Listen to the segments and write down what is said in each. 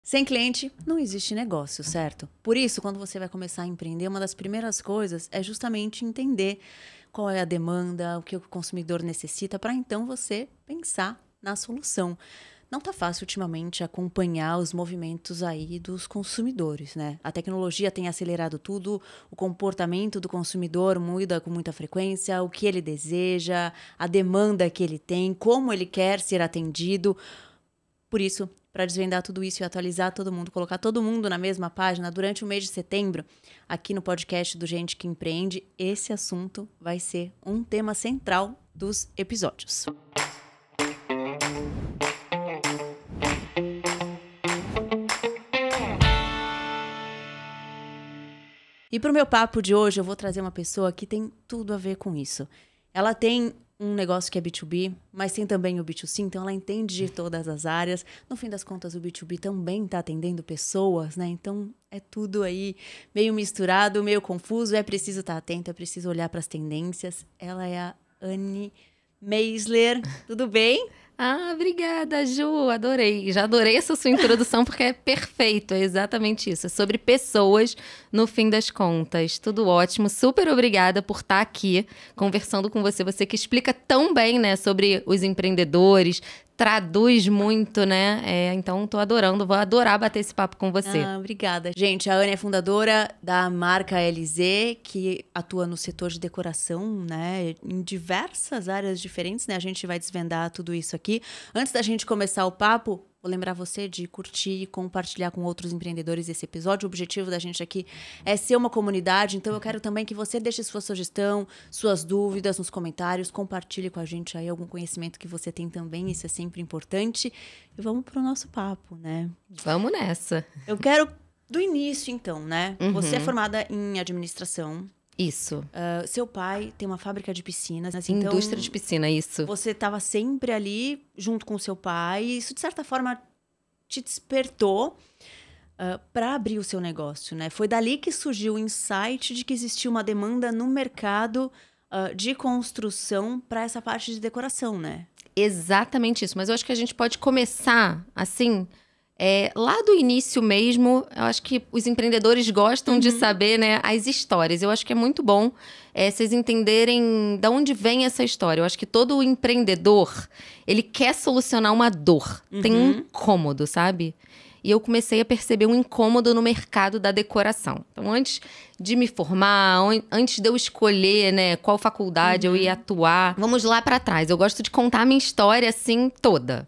Sem cliente, não existe negócio, certo? Por isso, quando você vai começar a empreender, uma das primeiras coisas é justamente entender qual é a demanda, o que o consumidor necessita, para então você pensar na solução. Não tá fácil ultimamente acompanhar os movimentos aí dos consumidores, né? A tecnologia tem acelerado tudo, o comportamento do consumidor muda com muita frequência, o que ele deseja, a demanda que ele tem, como ele quer ser atendido. Por isso, para desvendar tudo isso e atualizar todo mundo, colocar todo mundo na mesma página durante o mês de setembro, aqui no podcast do Gente que Empreende, esse assunto vai ser um tema central dos episódios. E para o meu papo de hoje, eu vou trazer uma pessoa que tem tudo a ver com isso. Ela tem um negócio que é B2B, mas tem também o B2C, então ela entende de todas as áreas. No fim das contas, o B2B também está atendendo pessoas, né? Então, é tudo aí meio misturado, meio confuso. É preciso estar atento, é preciso olhar para as tendências. Ela é a Anne Meisler. Tudo bem? Ah, obrigada, Ju. Adorei. Já adorei essa sua introdução porque é perfeito. É exatamente isso. É sobre pessoas no fim das contas. Tudo ótimo. Super obrigada por estar aqui conversando com você. Você que explica tão bem, né, sobre os empreendedores, traduz muito, né? Então, tô adorando. Vou adorar bater esse papo com você. Ah, obrigada. Gente, a Anne é fundadora da marca LZ, que atua no setor de decoração, né? Em diversas áreas diferentes, né? A gente vai desvendar tudo isso aqui. Antes da gente começar o papo, vou lembrar você de curtir e compartilhar com outros empreendedores esse episódio. O objetivo da gente aqui é ser uma comunidade, então eu quero também que você deixe sua sugestão, suas dúvidas nos comentários, compartilhe com a gente aí algum conhecimento que você tem também, isso é sempre importante. E vamos pro nosso papo, né? Vamos nessa. Eu quero do início, então, né? Uhum. Você é formada em administração. Isso. Seu pai tem uma fábrica de piscinas. Então, Indústria de piscina, isso. Você estava sempre ali, junto com o seu pai. E isso, de certa forma, te despertou para abrir o seu negócio, né? Foi dali que surgiu o insight de que existia uma demanda no mercado de construção para essa parte de decoração, né? Exatamente isso. Mas eu acho que a gente pode começar, assim... lá do início mesmo, eu acho que os empreendedores gostam de saber, né, as histórias. Eu acho que é muito bom vocês entenderem de onde vem essa história. Eu acho que todo empreendedor, ele quer solucionar uma dor. Tem um incômodo, sabe? E eu comecei a perceber um incômodo no mercado da decoração. Então, antes de me formar, antes de eu escolher, né, qual faculdade eu ia atuar, vamos lá para trás. Eu gosto de contar a minha história, assim, toda.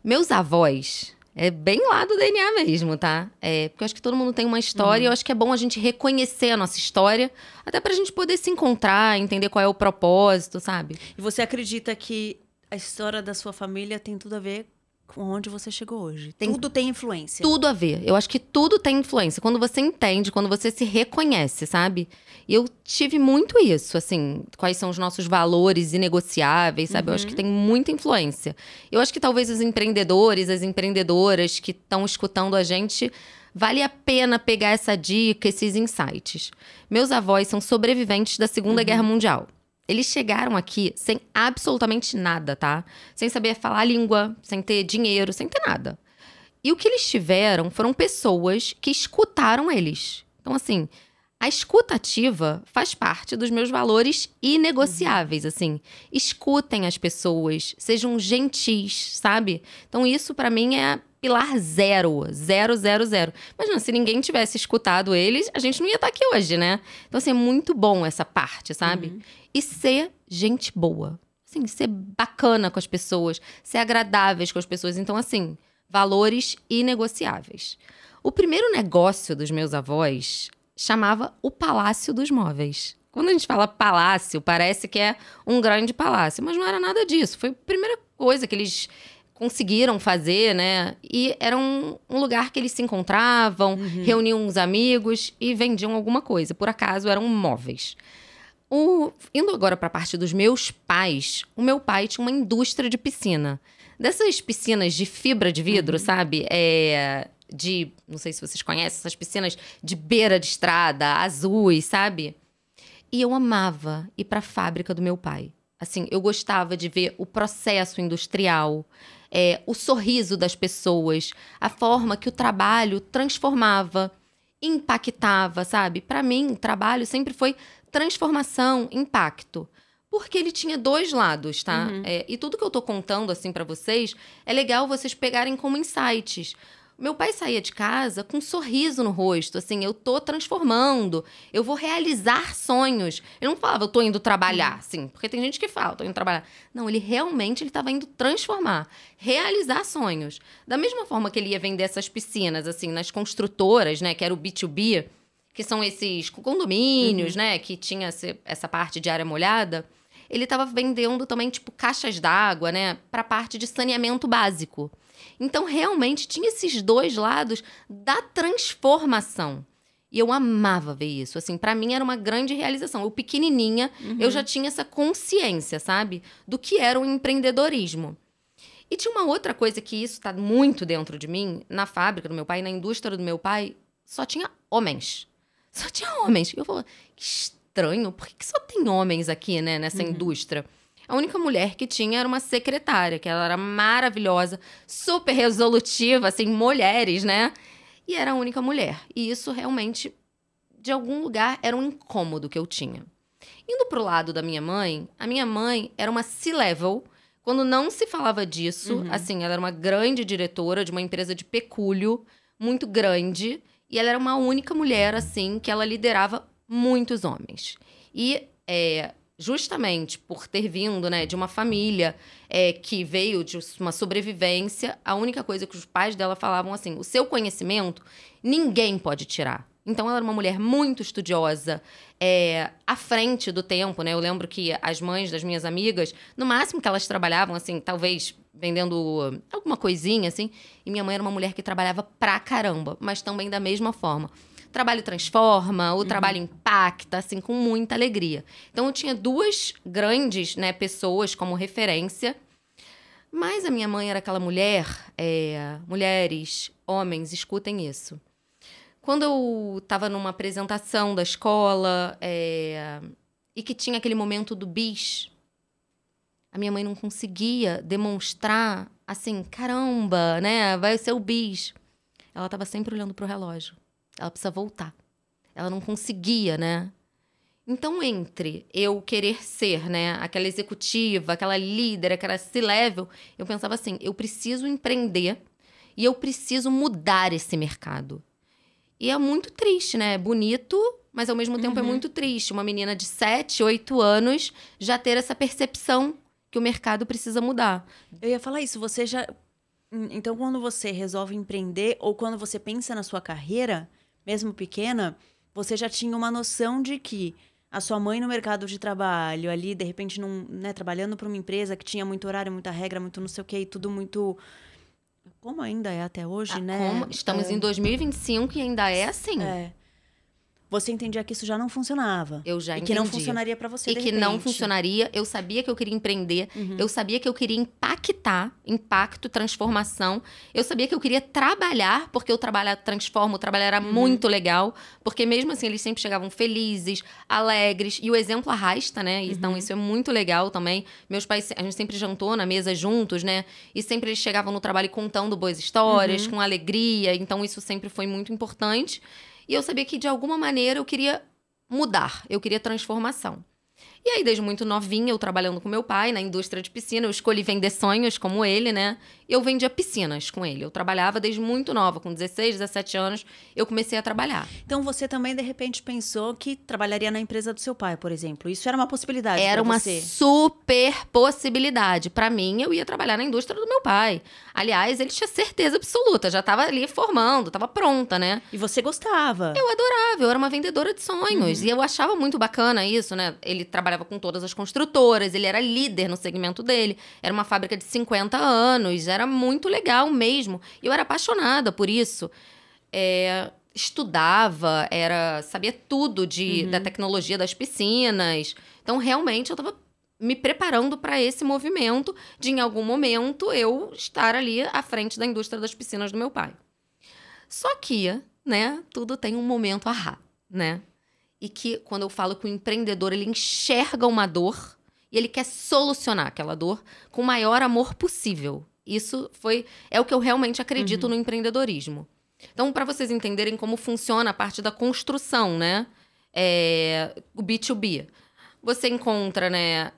Meus avós... É bem lá do DNA mesmo, tá? Porque eu acho que todo mundo tem uma história e eu acho que é bom a gente reconhecer a nossa história, até pra gente poder se encontrar, entender qual é o propósito, sabe? E você acredita que a história da sua família tem tudo a ver com onde você chegou hoje? Tudo tem influência. Tudo a ver. Eu acho que tudo tem influência. Quando você entende, quando você se reconhece, sabe? E eu tive muito isso, assim, quais são os nossos valores inegociáveis, sabe? Eu acho que tem muita influência. Eu acho que talvez os empreendedores, as empreendedoras que estão escutando a gente, vale a pena pegar essa dica, esses insights. Meus avós são sobreviventes da Segunda Guerra Mundial. Eles chegaram aqui sem absolutamente nada, tá? Sem saber falar a língua, sem ter dinheiro, sem ter nada. E o que eles tiveram foram pessoas que escutaram eles. Então, assim, a escuta ativa faz parte dos meus valores inegociáveis, assim. Escutem as pessoas, sejam gentis, sabe? Então, isso pra mim é pilar 0. Imagina, se ninguém tivesse escutado eles, a gente não ia estar aqui hoje, né? Então, assim, é muito bom essa parte, sabe? E ser gente boa. Assim, ser bacana com as pessoas, ser agradáveis com as pessoas. Então, assim, valores inegociáveis. O primeiro negócio dos meus avós chamava o Palácio dos Móveis. Quando a gente fala palácio, parece que é um grande palácio, mas não era nada disso. Foi a primeira coisa que eles conseguiram fazer, né? E era um lugar que eles se encontravam, reuniam uns amigos e vendiam alguma coisa. Por acaso, eram móveis. Indo agora para a parte dos meus pais, o meu pai tinha uma indústria de piscina. Dessas piscinas de fibra de vidro, sabe? Não sei se vocês conhecem, essas piscinas de beira de estrada, azuis, sabe? E eu amava ir para a fábrica do meu pai. Assim, eu gostava de ver o processo industrial. o sorriso das pessoas, a forma que o trabalho transformava, impactava, sabe? Para mim, trabalho sempre foi transformação, impacto. Porque ele tinha dois lados, tá? E tudo que eu tô contando, assim, pra vocês, é legal vocês pegarem como insights. Meu pai saía de casa com um sorriso no rosto, assim, eu tô transformando, eu vou realizar sonhos. Ele não falava, eu tô indo trabalhar, assim, porque tem gente que fala, tô indo trabalhar. Não, ele realmente tava indo transformar, realizar sonhos. Da mesma forma que ele ia vender essas piscinas, assim, nas construtoras, né, que era o B2B, que são esses condomínios, né, que tinha essa parte de área molhada, ele tava vendendo também, tipo, caixas d'água, né, pra parte de saneamento básico. Então, realmente, tinha esses dois lados da transformação. E eu amava ver isso. Assim, pra mim, era uma grande realização. Eu, pequenininha, eu já tinha essa consciência, sabe? Do que era o empreendedorismo. E tinha uma outra coisa que isso tá muito dentro de mim. Na fábrica do meu pai, na indústria do meu pai, só tinha homens. Só tinha homens. E eu falava, que estranho, por que só tem homens aqui, né, nessa indústria? A única mulher que tinha era uma secretária, que ela era maravilhosa, super resolutiva, assim, mulheres, né? E era a única mulher. E isso realmente, de algum lugar, era um incômodo que eu tinha. Indo pro lado da minha mãe, a minha mãe era uma C-level. Quando não se falava disso, assim, ela era uma grande diretora de uma empresa de pecúlio, muito grande. E ela era uma única mulher, assim, que ela liderava muitos homens. E justamente por ter vindo, né, de uma família que veio de uma sobrevivência, a única coisa que os pais dela falavam assim, o seu conhecimento ninguém pode tirar. Então, ela era uma mulher muito estudiosa, à frente do tempo, né? Eu lembro que as mães das minhas amigas, no máximo que elas trabalhavam, assim, talvez vendendo alguma coisinha, assim, e minha mãe era uma mulher que trabalhava pra caramba, mas também da mesma forma. O trabalho transforma, o trabalho impacta, assim, com muita alegria. Então, eu tinha duas grandes, né, pessoas como referência. Mas a minha mãe era aquela mulher... mulheres, homens, escutem isso. Quando eu estava numa apresentação da escola e que tinha aquele momento do bis, a minha mãe não conseguia demonstrar, assim, caramba, né, vai ser o bis. Ela estava sempre olhando pro relógio. Ela precisa voltar. Ela não conseguia, né? Então, entre eu querer ser, né, aquela executiva, aquela líder, aquela C-level, eu pensava assim, eu preciso empreender e eu preciso mudar esse mercado. E é muito triste, né? É bonito, mas ao mesmo tempo é muito triste. Uma menina de 7, 8 anos já ter essa percepção que o mercado precisa mudar. Eu ia falar isso, você já... Então, quando você resolve empreender ou quando você pensa na sua carreira, mesmo pequena, você já tinha uma noção de que a sua mãe no mercado de trabalho, ali, de repente, trabalhando para uma empresa que tinha muito horário, muita regra, muito não sei o quê, e tudo muito... Como ainda é até hoje, né? Estamos em 2025 e ainda é assim. Você entendia que isso já não funcionava. Eu já entendi. E que não funcionaria pra você, de repente. E que não funcionaria. Eu sabia que eu queria empreender. Eu sabia que eu queria impactar. Impacto, transformação. Eu sabia que eu queria trabalhar, porque o trabalho transforma. O trabalho era muito legal. Porque mesmo assim, eles sempre chegavam felizes, alegres. E o exemplo arrasta, né? Então, isso é muito legal também. Meus pais, a gente sempre jantou na mesa juntos, né? E sempre eles chegavam no trabalho contando boas histórias, com alegria. Então, isso sempre foi muito importante. E eu sabia que, de alguma maneira, eu queria mudar. Eu queria transformação. E aí, desde muito novinha, eu trabalhando com meu pai na indústria de piscina, eu escolhi vender sonhos como ele, né? Eu vendia piscinas com ele. Eu trabalhava desde muito nova, com 16, 17 anos, eu comecei a trabalhar. Então, você também, de repente, pensou que trabalharia na empresa do seu pai, por exemplo. Isso era uma possibilidade Era uma você? super possibilidade. Pra mim, eu ia trabalhar na indústria do meu pai. Aliás, ele tinha certeza absoluta. Já tava ali formando, tava pronta, né? E você gostava? Eu adorava. Eu era uma vendedora de sonhos. E eu achava muito bacana isso, né? Ele trabalhava com todas as construtoras. Ele era líder no segmento dele. Era uma fábrica de 50 anos. Era muito legal mesmo. E eu era apaixonada por isso. Estudava, sabia tudo da tecnologia das piscinas. Então, realmente, eu estava me preparando para esse movimento de, em algum momento, eu estar ali à frente da indústria das piscinas do meu pai. Só que, né, tudo tem um momento ahá, né? E que, quando eu falo que o empreendedor, ele enxerga uma dor e ele quer solucionar aquela dor com o maior amor possível. Isso é o que eu realmente acredito no empreendedorismo. Então, para vocês entenderem como funciona a parte da construção, né? O B2B. Você encontra, né?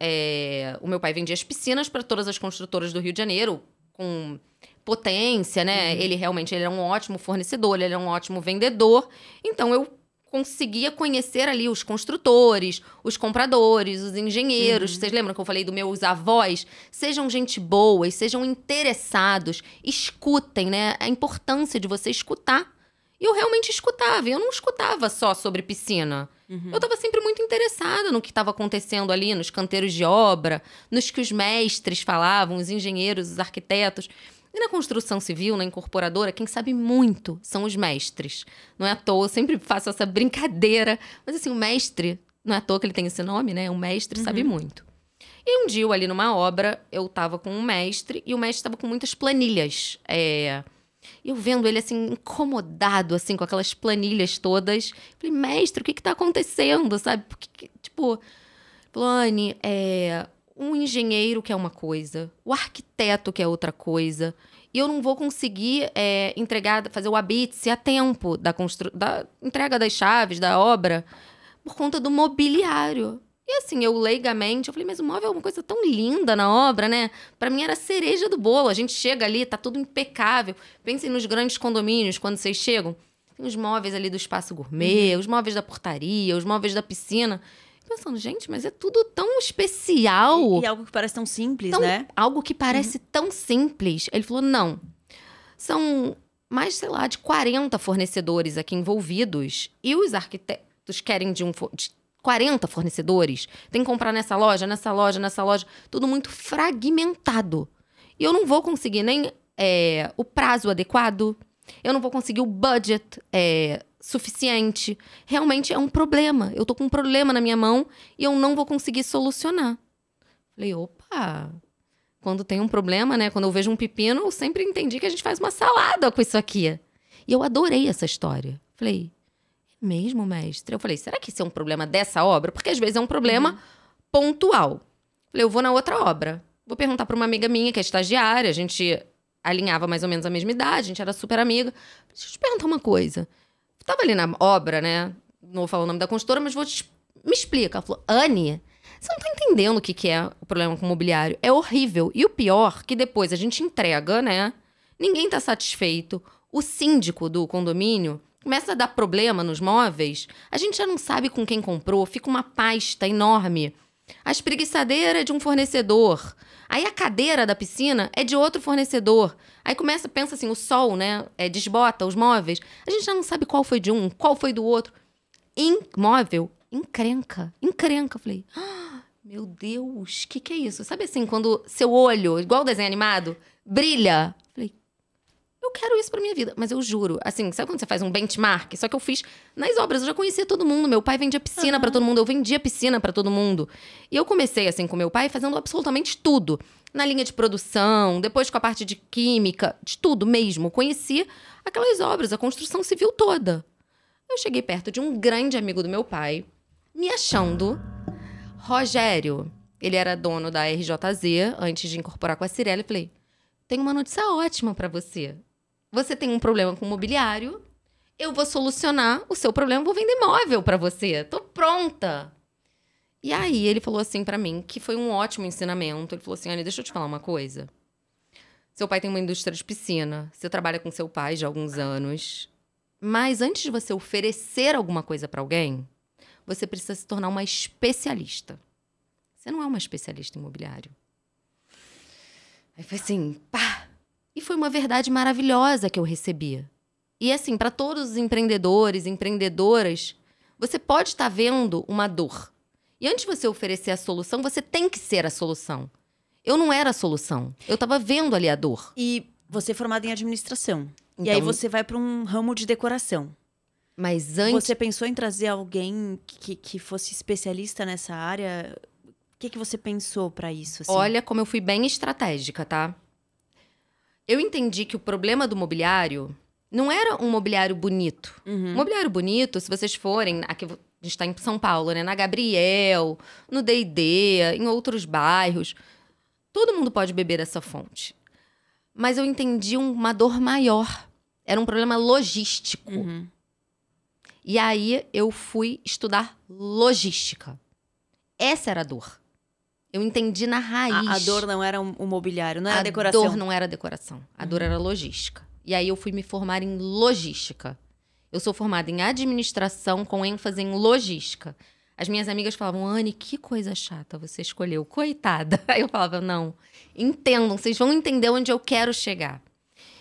O meu pai vendia as piscinas para todas as construtoras do Rio de Janeiro, com potência, né? Ele era um ótimo fornecedor, ele era um ótimo vendedor. Então, eu conseguia conhecer ali os construtores, os compradores, os engenheiros. Vocês lembram que eu falei dos meus avós? Sejam gente boa, sejam interessados, escutem, né? A importância de você escutar. E eu realmente escutava. Eu não escutava só sobre piscina. Eu estava sempre muito interessada no que estava acontecendo ali, nos canteiros de obra, nos que os mestres falavam, os engenheiros, os arquitetos. E na construção civil, na incorporadora, quem sabe muito são os mestres. Não é à toa, eu sempre faço essa brincadeira. Mas assim, o mestre, não é à toa que ele tem esse nome, né? O mestre sabe muito. E um dia, eu ali numa obra, eu tava com um mestre, e o mestre tava com muitas planilhas. E eu vendo ele, assim, incomodado, assim, com aquelas planilhas todas. Falei, mestre, o que tá acontecendo, sabe? Porque, tipo, Plane, um engenheiro quer uma coisa, o arquiteto quer outra coisa, e eu não vou conseguir fazer o habite a tempo da entrega das chaves, da obra, por conta do mobiliário. E assim, eu leigamente, eu falei, mas o móvel é uma coisa tão linda na obra, né? Pra mim era a cereja do bolo. A gente chega ali, tá tudo impecável. Pensem nos grandes condomínios, quando vocês chegam. Tem os móveis ali do espaço gourmet, os móveis da portaria, os móveis da piscina. Pensando, gente, mas é tudo tão especial. E algo que parece tão simples, né? Algo que parece tão simples. Ele falou, não. São mais, sei lá, de 40 fornecedores aqui envolvidos. E os arquitetos querem de 40 fornecedores. Tem que comprar nessa loja, nessa loja, nessa loja. Tudo muito fragmentado. E eu não vou conseguir nem o prazo adequado. Eu não vou conseguir o budget suficiente. Realmente é um problema. Eu tô com um problema na minha mão e eu não vou conseguir solucionar. Falei, opa... Quando tem um problema, né? Quando eu vejo um pepino, eu sempre entendi que a gente faz uma salada com isso aqui. E eu adorei essa história. Falei, é mesmo, mestre? Eu falei, será que isso é um problema dessa obra? Porque às vezes é um problema pontual. Falei, eu vou na outra obra. Vou perguntar para uma amiga minha, que é estagiária. A gente alinhava mais ou menos a mesma idade, a gente era super amiga. Deixa eu te perguntar uma coisa. Eu tava ali na obra, né? Não vou falar o nome da consultora, mas me explica. Ela falou, Anne... Você não tá entendendo o que é o problema com o mobiliário. É horrível. E o pior, que depois a gente entrega, né? Ninguém tá satisfeito. O síndico do condomínio começa a dar problema nos móveis. A gente já não sabe com quem comprou. Fica uma pasta enorme. A espreguiçadeira é de um fornecedor. Aí a cadeira da piscina é de outro fornecedor. Aí pensa assim, o sol, né? Desbota os móveis. A gente já não sabe qual foi de um, qual foi do outro. Móvel, encrenca. Eu falei... Meu Deus, o que é isso? Sabe assim, quando seu olho, igual o desenho animado, brilha? Falei, eu quero isso pra minha vida. Mas eu juro, assim, sabe quando você faz um benchmark? Só que eu fiz nas obras, eu já conhecia todo mundo. Meu pai vendia piscina pra todo mundo, eu vendia piscina pra todo mundo. E eu comecei, assim, com meu pai, fazendo absolutamente tudo. Na linha de produção, depois com a parte de química, de tudo mesmo. Conheci aquelas obras, a construção civil toda. Eu cheguei perto de um grande amigo do meu pai, me achando... Rogério, ele era dono da RJZ, antes de incorporar com a Cirela, e falei, tenho uma notícia ótima pra você. Você tem um problema com o mobiliário, eu vou solucionar o seu problema, vou vender móvel pra você, tô pronta. E aí ele falou assim pra mim, que foi um ótimo ensinamento, ele falou assim, Anne, deixa eu te falar uma coisa. Seu pai tem uma indústria de piscina, você trabalha com seu pai já há alguns anos, mas antes de você oferecer alguma coisa pra alguém... Você precisa se tornar uma especialista. Você não é uma especialista em imobiliário. Aí foi assim, pá! E foi uma verdade maravilhosa que eu recebi. E assim, para todos os empreendedores, empreendedoras, você pode estar vendo uma dor. E antes de você oferecer a solução, você tem que ser a solução. Eu não era a solução. Eu estava vendo ali a dor. E você é formada em administração. Então, e aí você vai para um ramo de decoração. Mas antes... Você pensou em trazer alguém que fosse especialista nessa área? O que você pensou para isso? Assim? Olha como eu fui bem estratégica, tá? Eu entendi que o problema do mobiliário não era um mobiliário bonito. Um mobiliário bonito, se vocês forem... Aqui, a gente tá em São Paulo, né? Na Gabriel, no D&D, em outros bairros. Todo mundo pode beber essa fonte. Mas eu entendi uma dor maior. Era um problema logístico. E aí eu fui estudar logística. Essa era a dor. Eu entendi na raiz. A dor não era o mobiliário, não era a decoração. A dor não era decoração. A dor era logística. E aí eu fui me formar em logística. Eu sou formada em administração com ênfase em logística. As minhas amigas falavam, Anne, que coisa chata você escolheu. Coitada. Aí eu falava, não, entendam, vocês vão entender onde eu quero chegar.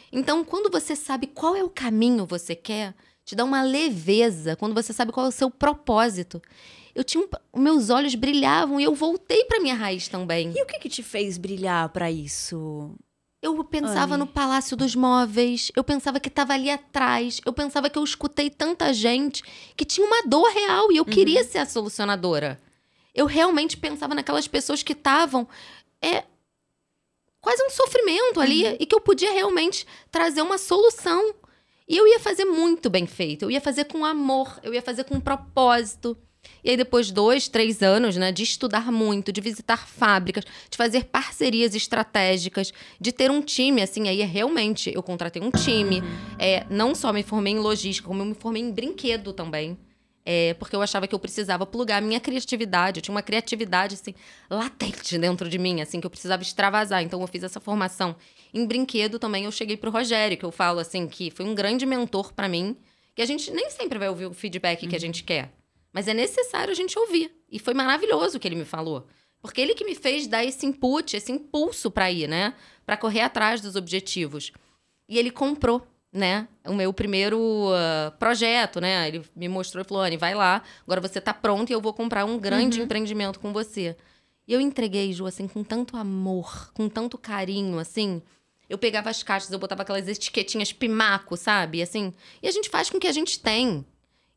Então, quando você sabe qual é o caminho que você quer, te dá uma leveza. Quando você sabe qual é o seu propósito. Meus olhos brilhavam e eu voltei para minha raiz também. E o que te fez brilhar para isso? Eu pensava no Palácio dos Móveis, eu pensava que estava ali atrás, eu pensava que eu escutei tanta gente que tinha uma dor real e eu queria ser a solucionadora. Eu realmente pensava naquelas pessoas que estavam quase um sofrimento ali e que eu podia realmente trazer uma solução. E eu ia fazer muito bem feito, eu ia fazer com amor, eu ia fazer com propósito. E aí, depois de 2, 3 anos, né, de estudar muito, de visitar fábricas, de fazer parcerias estratégicas, de ter um time, assim, aí realmente eu contratei um time. Não só me formei em logística, como eu me formei em brinquedo também. Porque eu achava que eu precisava plugar a minha criatividade. Eu tinha uma criatividade, assim, latente dentro de mim, assim, que eu precisava extravasar. Então, eu fiz essa formação em brinquedo também. Eu cheguei pro Rogério, que eu falo, assim, que foi um grande mentor para mim, que a gente nem sempre vai ouvir o feedback que a gente quer. Mas é necessário a gente ouvir. E foi maravilhoso o que ele me falou. Porque ele que me fez dar esse input, esse impulso para ir, né? Para correr atrás dos objetivos. E ele comprou, né? O meu primeiro projeto, né? Ele me mostrou e falou, Anne, vai lá. Agora você tá pronta e eu vou comprar um grande empreendimento com você. E eu entreguei, Ju, assim, com tanto amor, com tanto carinho, assim. Eu pegava as caixas, eu botava aquelas etiquetinhas pimaco, sabe? Assim, e a gente faz com o que a gente tem.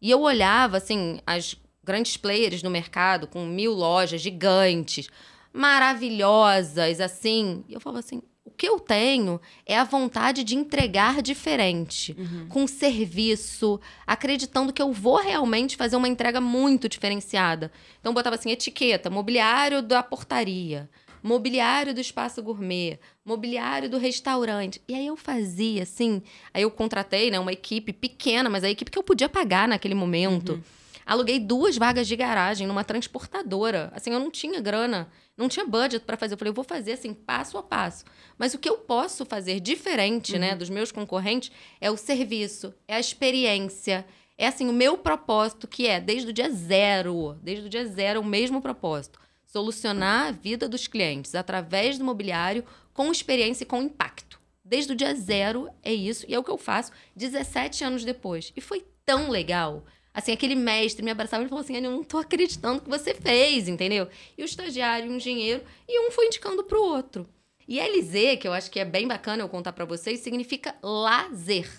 E eu olhava, assim, as grandes players no mercado, com 1000 lojas gigantes, maravilhosas, assim. E eu falava assim, o que eu tenho é a vontade de entregar diferente, com serviço, acreditando que eu vou realmente fazer uma entrega muito diferenciada. Então, eu botava assim, etiqueta, mobiliário da portaria, mobiliário do espaço gourmet, mobiliário do restaurante. E aí eu fazia, assim... Aí eu contratei, né, uma equipe pequena, mas a equipe que eu podia pagar naquele momento. Aluguei 2 vagas de garagem numa transportadora. Assim, eu não tinha grana, não tinha budget para fazer. Eu falei, eu vou fazer, assim, passo a passo. Mas o que eu posso fazer diferente, né, dos meus concorrentes é o serviço, é a experiência. É, assim, o meu propósito, que é, desde o dia zero, o mesmo propósito. Solucionar a vida dos clientes através do mobiliário com experiência e com impacto. Desde o dia zero é isso. E é o que eu faço 17 anos depois. E foi tão legal. Assim, aquele mestre me abraçava e falou assim, eu não tô acreditando que você fez, entendeu? E o estagiário, o engenheiro, e um foi indicando pro outro. E LZ, que eu acho que é bem bacana eu contar para vocês, significa lazer.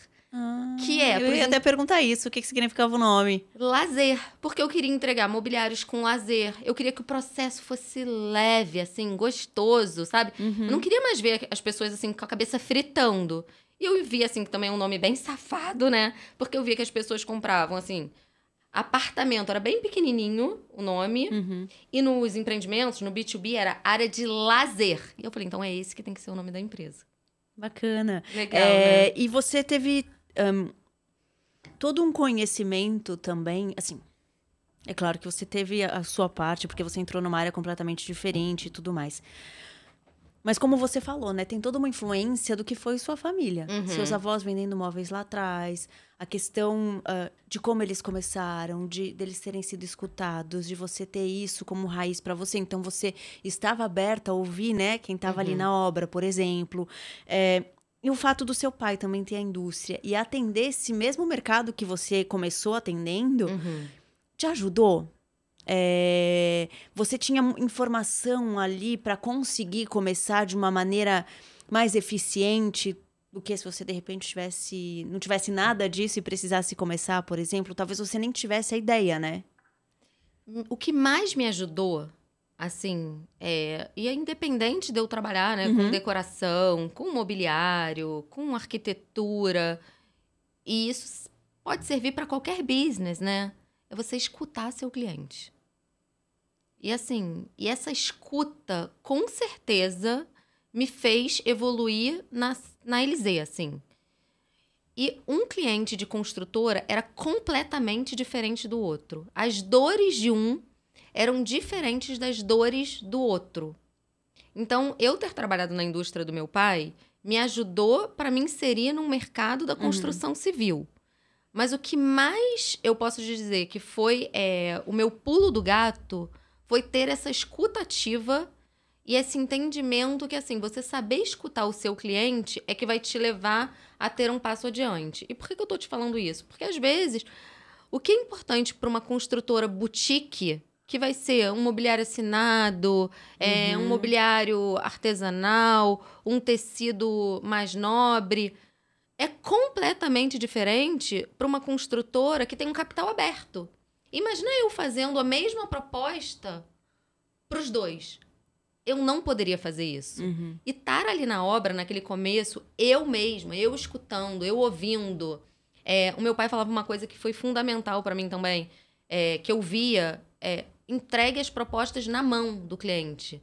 Que eu ia até perguntar isso, o que significava o nome? Lazer, porque eu queria entregar mobiliários com lazer. Eu queria que o processo fosse leve, assim, gostoso, sabe? Eu não queria mais ver as pessoas, assim, com a cabeça fritando. E eu vi, assim, que também é um nome bem safado, né? Porque eu via que as pessoas compravam, assim, apartamento. Era bem pequenininho o nome. E nos empreendimentos, no B2B, era área de lazer. E eu falei, então é esse que tem que ser o nome da empresa. Bacana. Legal, né? E você teve todo um conhecimento também, assim, é claro que você teve a sua parte, porque você entrou numa área completamente diferente e tudo mais. Mas como você falou, né, tem toda uma influência do que foi sua família. Seus avós vendendo móveis lá atrás, a questão de como eles começaram, deles terem sido escutados, de você ter isso como raiz para você. Então, você estava aberta a ouvir, né, quem estava ali na obra, por exemplo. E o fato do seu pai também ter a indústria e atender esse mesmo mercado que você começou atendendo, te ajudou? Você tinha informação ali para conseguir começar de uma maneira mais eficiente do que se você, de repente, não tivesse nada disso e precisasse começar, por exemplo? Talvez você nem tivesse a ideia, né? O que mais me ajudou, assim, e é independente de eu trabalhar, né, com decoração, com mobiliário, com arquitetura, e isso pode servir para qualquer business, né? É você escutar seu cliente. E assim, essa escuta, com certeza, me fez evoluir na Elisê, assim. E um cliente de construtora era completamente diferente do outro. As dores de um eram diferentes das dores do outro. Então, eu ter trabalhado na indústria do meu pai me ajudou para me inserir no mercado da construção civil. Mas o que mais eu posso dizer que foi o meu pulo do gato foi ter essa escuta ativa e esse entendimento que, assim, você saber escutar o seu cliente é que vai te levar a ter um passo adiante. E por que eu tô te falando isso? Porque, às vezes, o que é importante para uma construtora boutique, que vai ser um mobiliário assinado, um mobiliário artesanal, um tecido mais nobre, é completamente diferente para uma construtora que tem um capital aberto. Imagina eu fazendo a mesma proposta para os dois. Eu não poderia fazer isso. E estar ali na obra, naquele começo, eu mesma, eu escutando, eu ouvindo. O meu pai falava uma coisa que foi fundamental para mim também, que eu via, entregue as propostas na mão do cliente.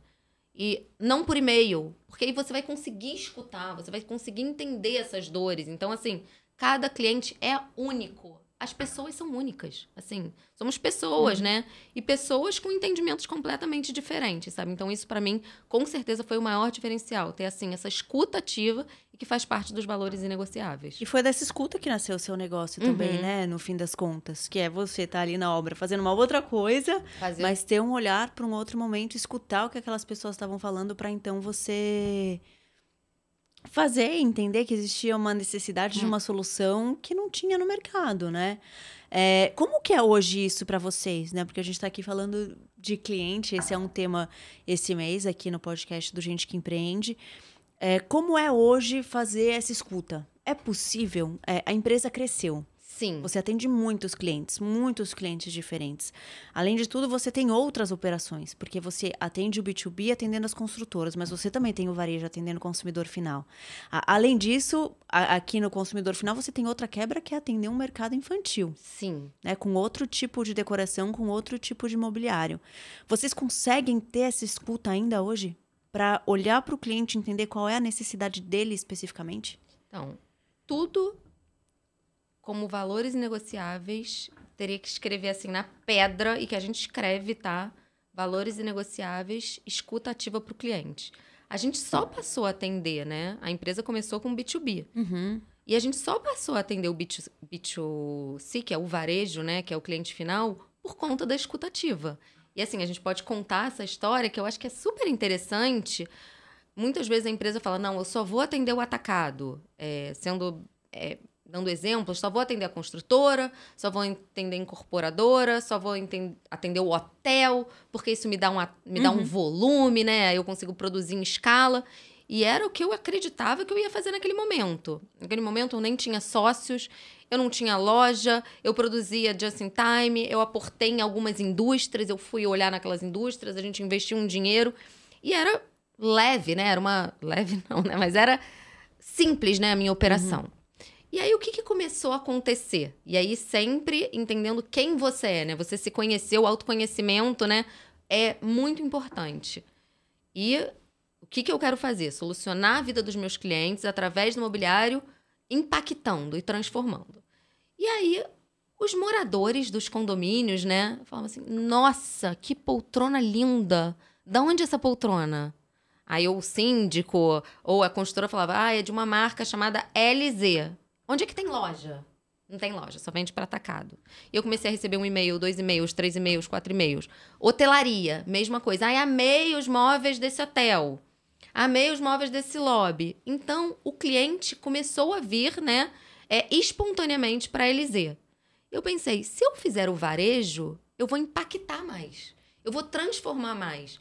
E não por e-mail, porque aí você vai conseguir escutar, você vai conseguir entender essas dores. Então, assim, cada cliente é único. As pessoas são únicas, assim, somos pessoas, né? E pessoas com entendimentos completamente diferentes, sabe? Então, isso pra mim, com certeza, foi o maior diferencial. Ter, assim, essa escuta ativa e que faz parte dos valores inegociáveis. E foi dessa escuta que nasceu o seu negócio também, né? No fim das contas. Que é você estar ali na obra fazendo uma outra coisa, mas ter um olhar para um outro momento, escutar o que aquelas pessoas estavam falando para então você fazer, entender que existia uma necessidade de uma solução que não tinha no mercado, né? Como que é hoje isso para vocês, né? Porque a gente está aqui falando de cliente, esse é um tema esse mês aqui no podcast do Gente que Empreende. Como é hoje fazer essa escuta? É possível? A empresa cresceu. Sim. Você atende muitos clientes diferentes. Além de tudo, você tem outras operações, porque você atende o B2B atendendo as construtoras, mas você também tem o varejo atendendo o consumidor final. Além disso, aqui no consumidor final, você tem outra quebra que é atender um mercado infantil. Sim. Né, com outro tipo de decoração, com outro tipo de mobiliário. Vocês conseguem ter essa escuta ainda hoje? Para olhar para o cliente e entender qual é a necessidade dele especificamente? Então, tudo como valores inegociáveis, teria que escrever assim na pedra, e que a gente escreve, tá? Valores inegociáveis, escuta ativa para o cliente. A gente só passou a atender, né? A empresa começou com B2B. E a gente só passou a atender o B2C, que é o varejo, né? Que é o cliente final, por conta da escuta ativa. E assim, a gente pode contar essa história, que eu acho que é super interessante. Muitas vezes a empresa fala, não, eu só vou atender o atacado. Dando exemplos, só vou atender a construtora, só vou atender a incorporadora, só vou atender o hotel, porque isso me dá um volume, né? Aí eu consigo produzir em escala. E era o que eu acreditava que eu ia fazer naquele momento. Naquele momento eu nem tinha sócios, eu não tinha loja, eu produzia just in time, eu aportei em algumas indústrias, eu fui olhar naquelas indústrias, a gente investiu um dinheiro. E era leve, né? Leve não, né? Mas era simples, né? A minha operação. E aí, o que começou a acontecer? E aí, sempre entendendo quem você é, né? Você se conhecer, o autoconhecimento, né? É muito importante. E o que eu quero fazer? Solucionar a vida dos meus clientes através do mobiliário, impactando e transformando. E aí, os moradores dos condomínios, né? Falavam assim, nossa, que poltrona linda! Da onde é essa poltrona? Aí o síndico ou a construtora falava, é de uma marca chamada LZ. Onde é que tem loja? Não tem loja, só vende para atacado. E eu comecei a receber 1 e-mail, 2 e-mails, 3 e-mails, 4 e-mails. Hotelaria, mesma coisa. Amei os móveis desse hotel. Amei os móveis desse lobby. Então, o cliente começou a vir, né, espontaneamente para a LZ. Eu pensei, se eu fizer o varejo, eu vou impactar mais. Eu vou transformar mais.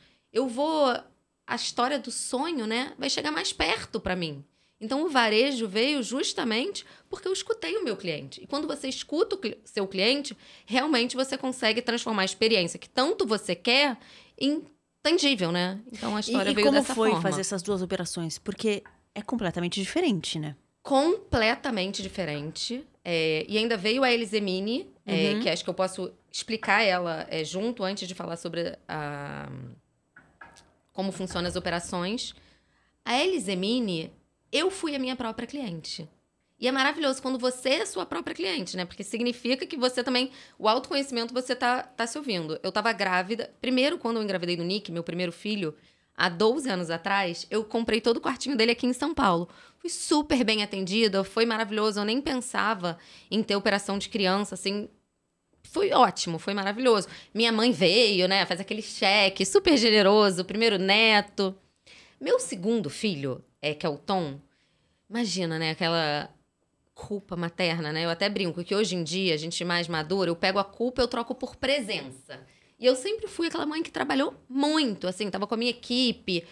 A história do sonho, né, vai chegar mais perto para mim. Então, o varejo veio justamente porque eu escutei o meu cliente. E quando você escuta o seu cliente, realmente você consegue transformar a experiência que tanto você quer em tangível, né? Então, a história veio dessa forma. E como foi fazer essas duas operações? Porque é completamente diferente, né? Completamente diferente. E ainda veio a LZ Mini, que acho que eu posso explicar ela junto, antes de falar sobre como funcionam as operações. A Elis eu fui a minha própria cliente. E é maravilhoso quando você é sua própria cliente, né? Porque significa que você também... O autoconhecimento você tá se ouvindo. Eu tava grávida... Primeiro, quando eu engravidei do Nick, meu primeiro filho, há 12 anos atrás, eu comprei todo o quartinho dele aqui em São Paulo. Fui super bem atendida, foi maravilhoso. Eu nem pensava em ter operação de criança, assim... Foi ótimo, foi maravilhoso. Minha mãe veio, né? Faz aquele cheque, super generoso, primeiro neto. Meu segundo filho, que é o Tom... Imagina, né? Aquela... culpa materna, né? Eu até brinco que hoje em dia, a gente mais madura, eu pego a culpa e eu troco por presença. E eu sempre fui aquela mãe que trabalhou muito, assim, tava com a minha equipe,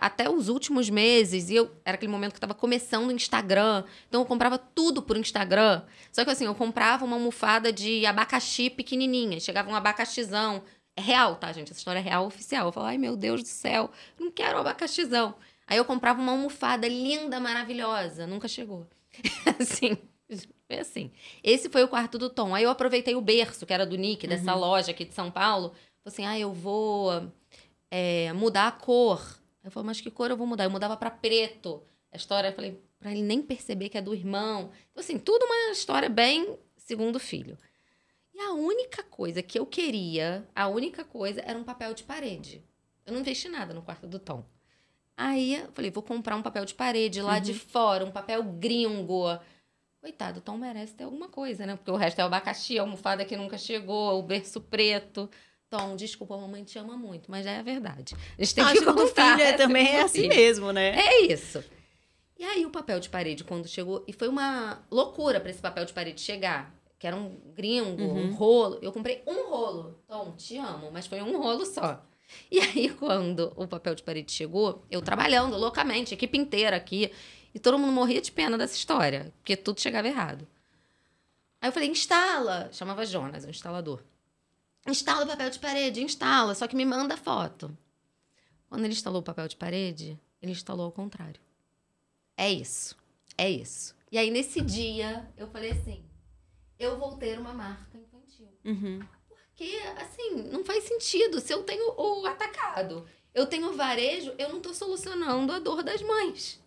até os últimos meses, e era aquele momento que eu tava começando o Instagram, então eu comprava tudo por Instagram. Só que assim, eu comprava uma almofada de abacaxi pequenininha, chegava um abacaxizão. É real, tá, gente? Essa história é real, oficial. Eu falava, ai, meu Deus do céu, não quero um abacaxizão. Aí eu comprava uma almofada linda, maravilhosa, nunca chegou. Assim, foi assim. Esse foi o quarto do Tom. Aí eu aproveitei o berço, que era do Nick, dessa loja aqui de São Paulo. Falei assim, eu vou mudar a cor. Eu falei, mas que cor eu vou mudar? Eu mudava pra preto. A história, eu falei, pra ele nem perceber que é do irmão. Então, assim, tudo uma história bem segundo filho. E a única coisa que eu queria, era um papel de parede. Eu não investi nada no quarto do Tom. Aí eu falei, vou comprar um papel de parede lá de fora, um papel gringo. Coitado, o Tom merece ter alguma coisa, né? Porque o resto é o abacaxi, a almofada que nunca chegou, o berço preto. Tom, desculpa, a mamãe te ama muito, mas já é a verdade. A gente tem que contar. Filho também é assim mesmo, né? É isso. E aí o papel de parede, quando chegou... E foi uma loucura pra esse papel de parede chegar. Que era um gringo, um rolo. Eu comprei um rolo. Tom, te amo, mas foi um rolo só. E aí, quando o papel de parede chegou, eu trabalhando loucamente, equipe inteira aqui, e todo mundo morria de pena dessa história, porque tudo chegava errado. Aí eu falei, instala. Chamava Jonas, o instalador. Instala o papel de parede, instala, só que me manda foto. Quando ele instalou o papel de parede, ele instalou ao contrário. É isso. E aí, nesse dia, eu falei assim, eu vou ter uma marca infantil. Porque, assim, não faz sentido. Se eu tenho o atacado, eu tenho o varejo, eu não tô solucionando a dor das mães.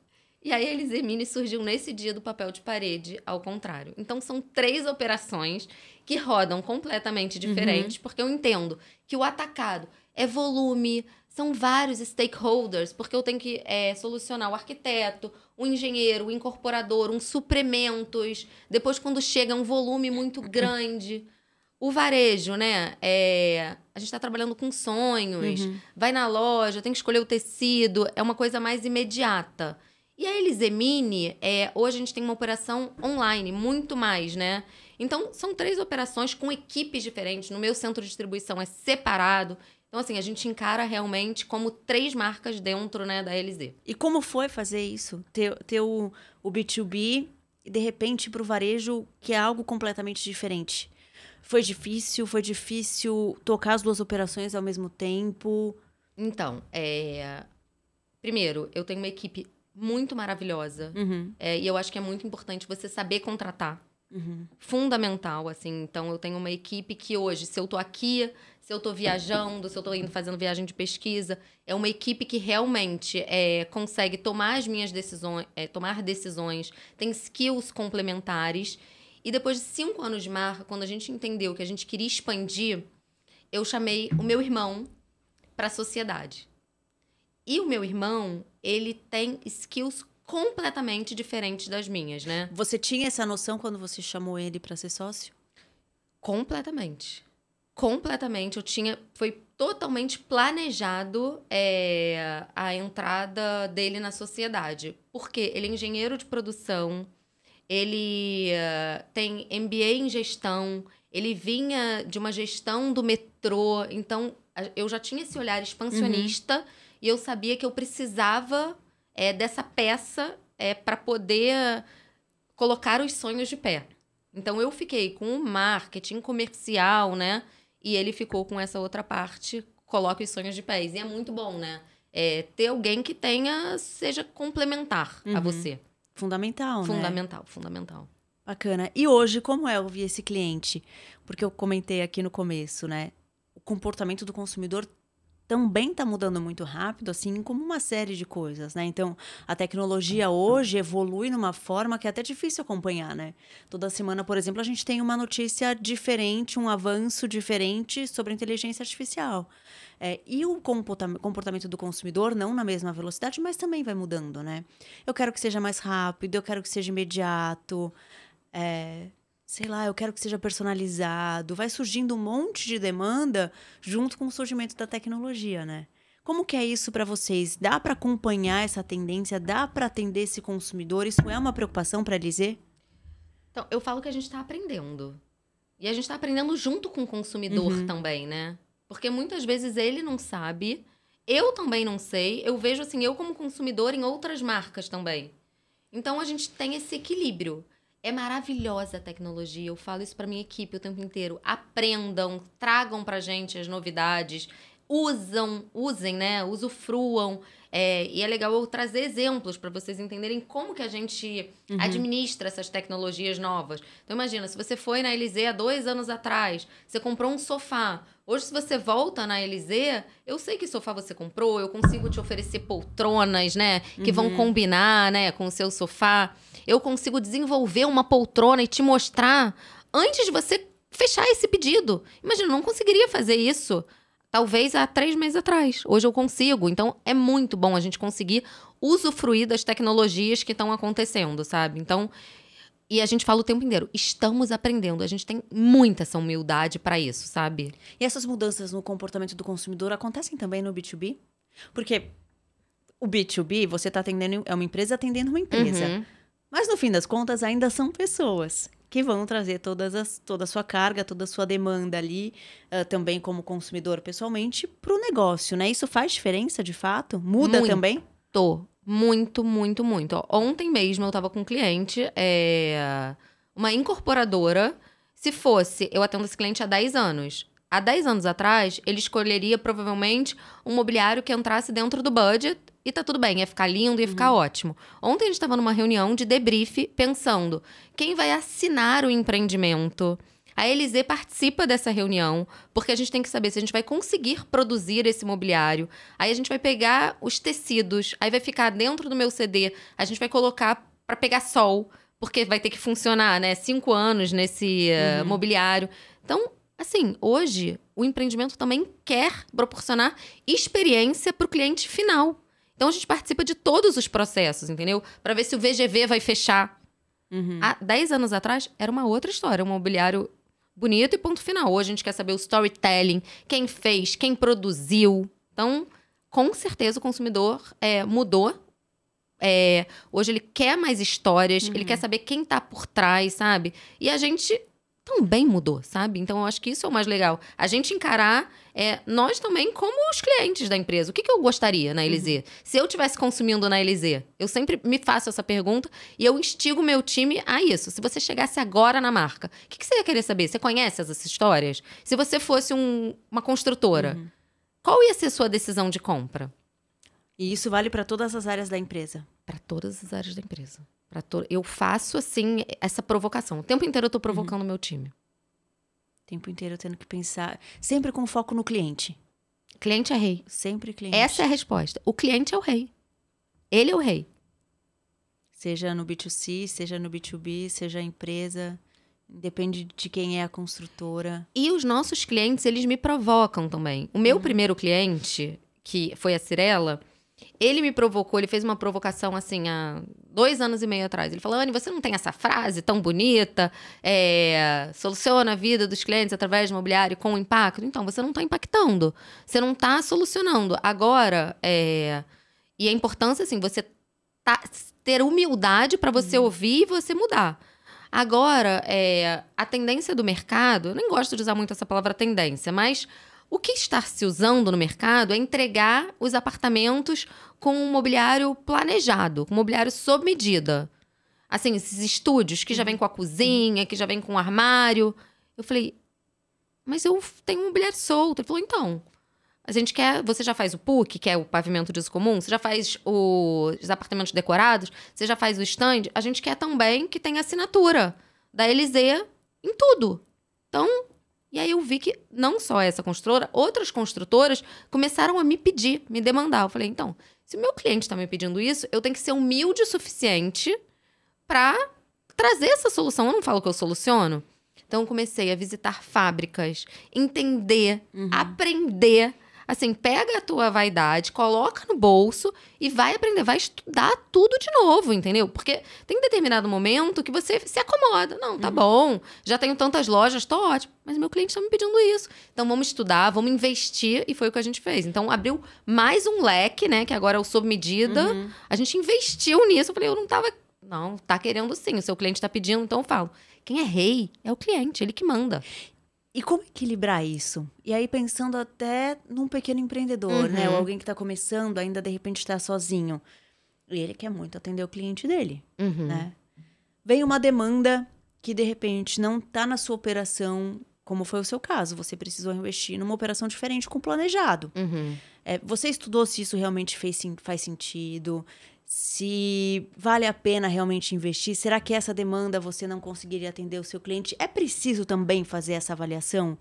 E aí, a Elis surgiu nesse dia do papel de parede, ao contrário. Então, são 3 operações que rodam completamente diferentes, porque eu entendo que o atacado é volume, são vários stakeholders, porque eu tenho que solucionar o arquiteto, o engenheiro, o incorporador, um suprimentos. Depois, quando chega um volume muito grande... O varejo, né? A gente tá trabalhando com sonhos, vai na loja, tem que escolher o tecido, é uma coisa mais imediata. E a Elis hoje a gente tem uma operação online, muito mais, né? Então, são 3 operações com equipes diferentes. No meu centro de distribuição é separado. Então, assim, a gente encara realmente como 3 marcas dentro, né, da Elis. E como foi fazer isso? Ter o B2B e, de repente, pro varejo, que é algo completamente diferente? Foi difícil tocar as 2 operações ao mesmo tempo? Então, primeiro, eu tenho uma equipe muito maravilhosa. E eu acho que é muito importante você saber contratar. Fundamental, assim. Então, eu tenho uma equipe que hoje, se eu tô aqui, se eu tô viajando, se eu tô indo fazendo viagem de pesquisa, é uma equipe que realmente consegue tomar as minhas decisões, tomar decisões, tem skills complementares. E depois de 5 anos de marca, quando a gente entendeu que a gente queria expandir, eu chamei o meu irmão para a sociedade. E o meu irmão, ele tem skills completamente diferentes das minhas, né? Você tinha essa noção quando você chamou ele para ser sócio? Completamente. Completamente. Foi totalmente planejado a entrada dele na sociedade. Porque ele é engenheiro de produção, ele tem MBA em gestão, ele vinha de uma gestão do metrô, então eu já tinha esse olhar expansionista e eu sabia que eu precisava dessa peça para poder colocar os sonhos de pé. Então eu fiquei com o marketing comercial, né? E ele ficou com essa outra parte, coloca os sonhos de pé. E é muito bom, né? Ter alguém que seja complementar a você. Fundamental, né? Fundamental. Bacana. E hoje, como é ouvir esse cliente? Porque eu comentei aqui no começo, né? O comportamento do consumidor também está mudando muito rápido, assim como uma série de coisas, né? Então, a tecnologia hoje evolui numa forma que é até difícil acompanhar, né? Toda semana, por exemplo, a gente tem uma notícia diferente, um avanço diferente sobre a inteligência artificial. E o comportamento do consumidor, não na mesma velocidade, mas também vai mudando, né? Eu quero que seja mais rápido, eu quero que seja imediato, sei lá, eu quero que seja personalizado. Vai surgindo um monte de demanda junto com o surgimento da tecnologia, né? Como que é isso para vocês? Dá para acompanhar essa tendência? Dá para atender esse consumidor? Isso é uma preocupação para a Elisê? Então, eu falo que a gente está aprendendo. E a gente está aprendendo junto com o consumidor também, né? Porque muitas vezes ele não sabe, eu também não sei. Eu vejo assim, eu como consumidor em outras marcas também. Então, a gente tem esse equilíbrio. É maravilhosa a tecnologia, eu falo isso para minha equipe o tempo inteiro. Aprendam, tragam pra gente as novidades, usem, né? Usufruam. E é legal eu trazer exemplos para vocês entenderem como que a gente administra essas tecnologias novas. Então, imagina, se você foi na Elisê há 2 anos atrás, você comprou um sofá. Hoje, se você volta na Elisê, eu sei que sofá você comprou, eu consigo te oferecer poltronas, né? Que vão combinar, né, com o seu sofá. Eu consigo desenvolver uma poltrona e te mostrar antes de você fechar esse pedido. Imagina, eu não conseguiria fazer isso talvez há 3 meses atrás. Hoje eu consigo. Então, é muito bom a gente conseguir usufruir das tecnologias que estão acontecendo, sabe? Então, e a gente fala o tempo inteiro, estamos aprendendo. A gente tem muita essa humildade para isso, sabe? E essas mudanças no comportamento do consumidor acontecem também no B2B? Porque o B2B, você está atendendo, é uma empresa atendendo uma empresa. Mas, no fim das contas, ainda são pessoas que vão trazer toda a sua carga, toda a sua demanda ali, também como consumidor pessoalmente, para o negócio, né? Isso faz diferença, de fato? Muda também? Muito, muito, muito. Ó, ontem mesmo eu estava com um cliente, uma incorporadora. Se fosse, eu atendo esse cliente há 10 anos. Há 10 anos atrás, ele escolheria provavelmente um mobiliário que entrasse dentro do budget e tá tudo bem, ia ficar lindo, ia ficar ótimo. Ontem a gente estava numa reunião de debrief pensando quem vai assinar o empreendimento. A Elisê participa dessa reunião, porque a gente tem que saber se a gente vai conseguir produzir esse mobiliário. Aí a gente vai pegar os tecidos, aí vai ficar dentro do meu CD, a gente vai colocar para pegar sol, porque vai ter que funcionar, né? 5 anos nesse mobiliário. Então, assim, hoje o empreendimento também quer proporcionar experiência para o cliente final. Então, a gente participa de todos os processos, entendeu? Para ver se o VGV vai fechar. Há 10 anos atrás, era uma outra história. Um mobiliário bonito e ponto final. Hoje, a gente quer saber o storytelling, quem fez, quem produziu. Então, com certeza, o consumidor mudou. Hoje, ele quer mais histórias. Ele quer saber quem tá por trás, sabe? E a gente também mudou, sabe? Então, eu acho que isso é o mais legal. A gente encarar nós também como os clientes da empresa. O que eu gostaria na Elisê? Se eu estivesse consumindo na Elisê, eu sempre me faço essa pergunta e eu instigo o meu time a isso. Se você chegasse agora na marca, o que você ia querer saber? Você conhece essas histórias? Se você fosse uma construtora, qual ia ser a sua decisão de compra? E isso vale para todas as áreas da empresa? Para todas as áreas da empresa. Eu faço, assim, essa provocação. O tempo inteiro eu tô provocando o meu time. O tempo inteiro tendo que pensar. Sempre com foco no cliente. Cliente é rei. Sempre cliente. Essa é a resposta. O cliente é o rei. Ele é o rei. Seja no B2C, seja no B2B, seja a empresa. Depende de quem é a construtora. E os nossos clientes, eles me provocam também. O meu primeiro cliente, que foi a Cirela, ele me provocou, ele fez uma provocação assim há 2 anos e meio atrás. Ele falou: Anny, você não tem essa frase tão bonita? Soluciona a vida dos clientes através de mobiliário com impacto? Então, você não está impactando. Você não está solucionando. Agora, e a importância, assim, você ter humildade para você ouvir e você mudar. Agora, a tendência do mercado, eu nem gosto de usar muito essa palavra tendência, mas o que está se usando no mercado é entregar os apartamentos com um mobiliário planejado, com um mobiliário sob medida. Assim, esses estúdios que já vem com a cozinha, que já vem com o armário. Eu falei, mas eu tenho um mobiliário solto. Ele falou, então, a gente quer... Você já faz o PUC, que é o pavimento de uso comum? Você já faz os apartamentos decorados? Você já faz o stand? A gente quer também que tenha assinatura da Elisê em tudo. Então... E aí eu vi que não só essa construtora, outras construtoras começaram a me pedir, me demandar. Eu falei, então, se o meu cliente está me pedindo isso, eu tenho que ser humilde o suficiente para trazer essa solução. Eu não falo que eu soluciono. Então, eu comecei a visitar fábricas, entender, aprender. Assim, pega a tua vaidade, coloca no bolso e vai aprender, vai estudar tudo de novo, entendeu? Porque tem determinado momento que você se acomoda. Não, tá bom, já tenho tantas lojas, tô ótimo. Mas meu cliente tá me pedindo isso. Então, vamos estudar, vamos investir. E foi o que a gente fez. Então, abriu mais um leque, né? Que agora é o sob medida. A gente investiu nisso. Eu falei, eu não tava... Não, tá querendo sim, o seu cliente tá pedindo, então eu falo. Quem é rei é o cliente, ele que manda. E como equilibrar isso? E aí, pensando até num pequeno empreendedor, né? Ou alguém que tá começando, ainda de repente tá sozinho. E ele quer muito atender o cliente dele, né? Vem uma demanda que, de repente, não tá na sua operação, como foi o seu caso. Você precisou investir numa operação diferente com o planejado. Você estudou se isso realmente faz sentido? Se vale a pena realmente investir? Será que essa demanda você não conseguiria atender o seu cliente? É preciso também fazer essa avaliação,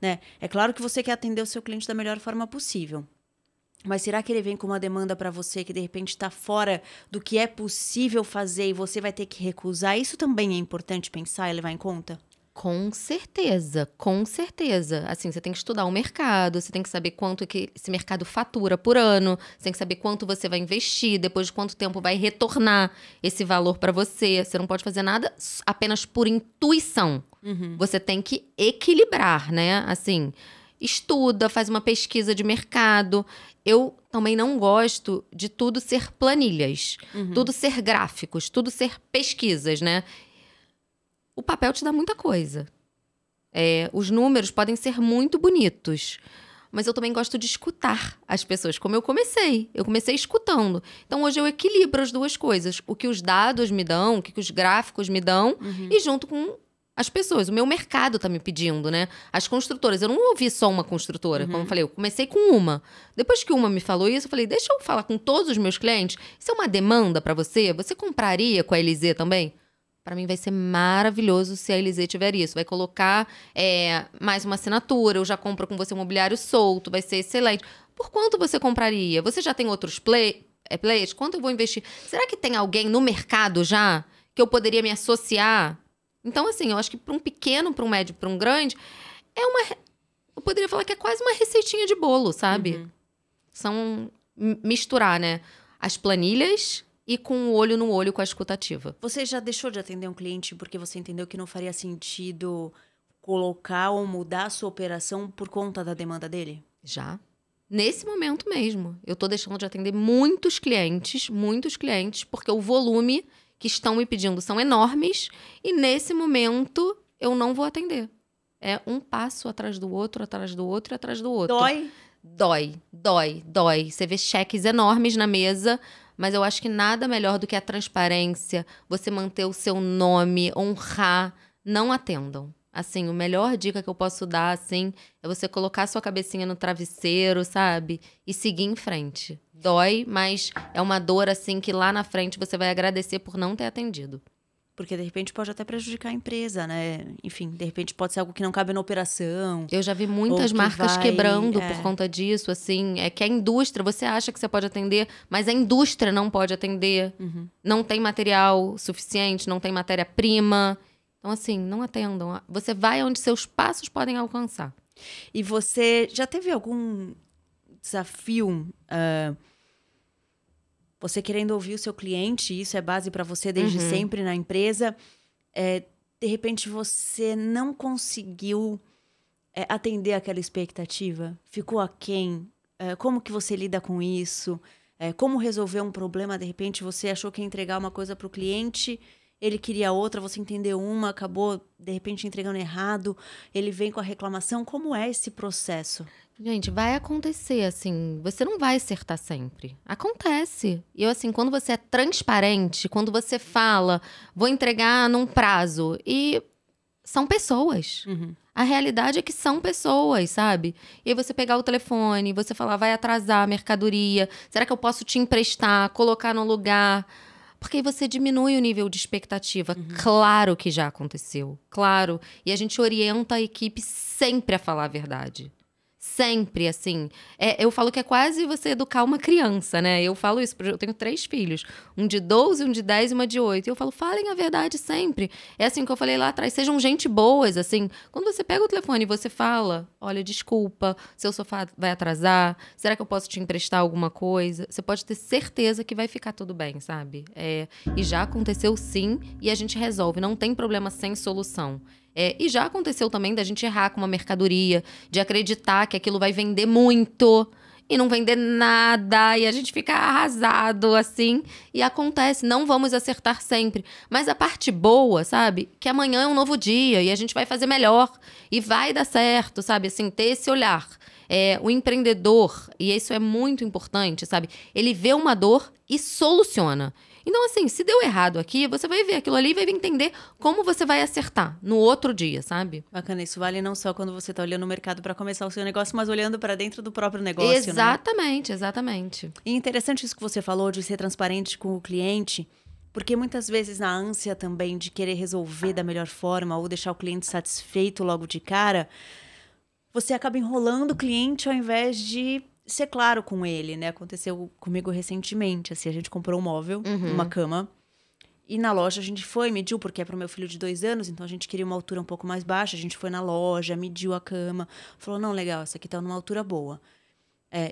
né? É claro que você quer atender o seu cliente da melhor forma possível. Mas será que ele vem com uma demanda para você que de repente está fora do que é possível fazer e você vai ter que recusar? Isso também é importante pensar e levar em conta? Com certeza, com certeza. Assim, você tem que estudar o mercado, você tem que saber quanto que esse mercado fatura por ano, você tem que saber quanto você vai investir, depois de quanto tempo vai retornar esse valor para você. Você não pode fazer nada apenas por intuição. Você tem que equilibrar, né? Assim, estuda, faz uma pesquisa de mercado. Eu também não gosto de tudo ser planilhas, tudo ser gráficos, tudo ser pesquisas, né? O papel te dá muita coisa. Os números podem ser muito bonitos. Mas eu também gosto de escutar as pessoas, como eu comecei. Eu comecei escutando. Então, hoje eu equilibro as duas coisas. O que os dados me dão, o que os gráficos me dão, e junto com as pessoas. O meu mercado está me pedindo, né? As construtoras. Eu não ouvi só uma construtora. Como eu falei, eu comecei com uma. Depois que uma me falou isso, eu falei, deixa eu falar com todos os meus clientes. Isso é uma demanda para você? Você compraria com a Elisê também? Para mim vai ser maravilhoso se a Elisê tiver isso. Vai colocar mais uma assinatura, eu já compro com você um mobiliário solto, vai ser excelente. Por quanto você compraria? Você já tem outros players? Quanto eu vou investir? Será que tem alguém no mercado já que eu poderia me associar? Então, assim, eu acho que para um pequeno, para um médio, para um grande, eu poderia falar que é quase uma receitinha de bolo, sabe? São misturar, né? As planilhas e com o olho no olho com a escutativa. Você já deixou de atender um cliente porque você entendeu que não faria sentido colocar ou mudar a sua operação por conta da demanda dele? Já. Nesse momento mesmo. Eu tô deixando de atender muitos clientes, porque o volume que estão me pedindo são enormes e nesse momento eu não vou atender. É um passo atrás do outro, atrás do outro e atrás do outro. Dói. Você vê cheques enormes na mesa, mas eu acho que nada melhor do que a transparência, você manter o seu nome, honrar. Não atendam. Assim, a melhor dica que eu posso dar, assim, é você colocar a sua cabecinha no travesseiro, sabe? E seguir em frente. Dói, mas é uma dor, assim, que lá na frente você vai agradecer por não ter atendido. Porque, de repente, pode até prejudicar a empresa, né? Enfim, de repente pode ser algo que não cabe na operação. Eu já vi muitas marcas quebrando por conta disso, assim. É que a indústria, você acha que você pode atender, mas a indústria não pode atender. Não tem material suficiente, não tem matéria-prima. Então, assim, não atendam. Você vai onde seus passos podem alcançar. E você já teve algum desafio... Você querendo ouvir o seu cliente, isso é base para você desde sempre na empresa. De repente, você não conseguiu atender aquela expectativa? Ficou aquém? Como que você lida com isso? Como resolver um problema? De repente, você achou que ia entregar uma coisa para o cliente, ele queria outra, você entendeu uma, acabou, de repente, entregando errado. Ele vem com a reclamação. Como é esse processo? Gente, vai acontecer, assim, você não vai acertar sempre. Acontece. E eu, assim, quando você é transparente, quando você fala, vou entregar num prazo, e são pessoas. A realidade é que são pessoas, sabe? E aí você pegar o telefone, você falar, vai atrasar a mercadoria, será que eu posso te emprestar, colocar no lugar? Porque aí você diminui o nível de expectativa. Claro que já aconteceu, claro. E a gente orienta a equipe sempre a falar a verdade. Sempre, assim. Eu falo que é quase você educar uma criança, né? Eu falo isso, eu tenho 3 filhos. Um de 12, um de 10 e uma de 8. E eu falo, falem a verdade sempre. É assim que eu falei lá atrás, sejam gente boas, assim. Quando você pega o telefone e você fala, olha, desculpa, seu sofá vai atrasar, será que eu posso te emprestar alguma coisa? Você pode ter certeza que vai ficar tudo bem, sabe? E já aconteceu sim, e a gente resolve. Não tem problema sem solução. E já aconteceu também da gente errar com uma mercadoria, de acreditar que aquilo vai vender muito e não vender nada, e a gente fica arrasado, assim. E acontece, não vamos acertar sempre. Mas a parte boa, sabe? Que amanhã é um novo dia e a gente vai fazer melhor e vai dar certo, sabe? Assim, ter esse olhar. O empreendedor, e isso é muito importante, sabe? Ele vê uma dor e soluciona. Então, assim, se deu errado aqui, você vai ver aquilo ali e vai entender como você vai acertar no outro dia, sabe? Bacana, isso vale não só quando você está olhando o mercado para começar o seu negócio, mas olhando para dentro do próprio negócio, exatamente, né? Exatamente. E interessante isso que você falou de ser transparente com o cliente, porque muitas vezes na ânsia também de querer resolver da melhor forma ou deixar o cliente satisfeito logo de cara, você acaba enrolando o cliente ao invés de ser claro com ele, né? Aconteceu comigo recentemente, assim, a gente comprou um móvel, uma cama, e na loja a gente foi, mediu, porque é para o meu filho de 2 anos, então a gente queria uma altura um pouco mais baixa, a gente foi na loja, mediu a cama, falou, não, legal, essa aqui tá numa altura boa.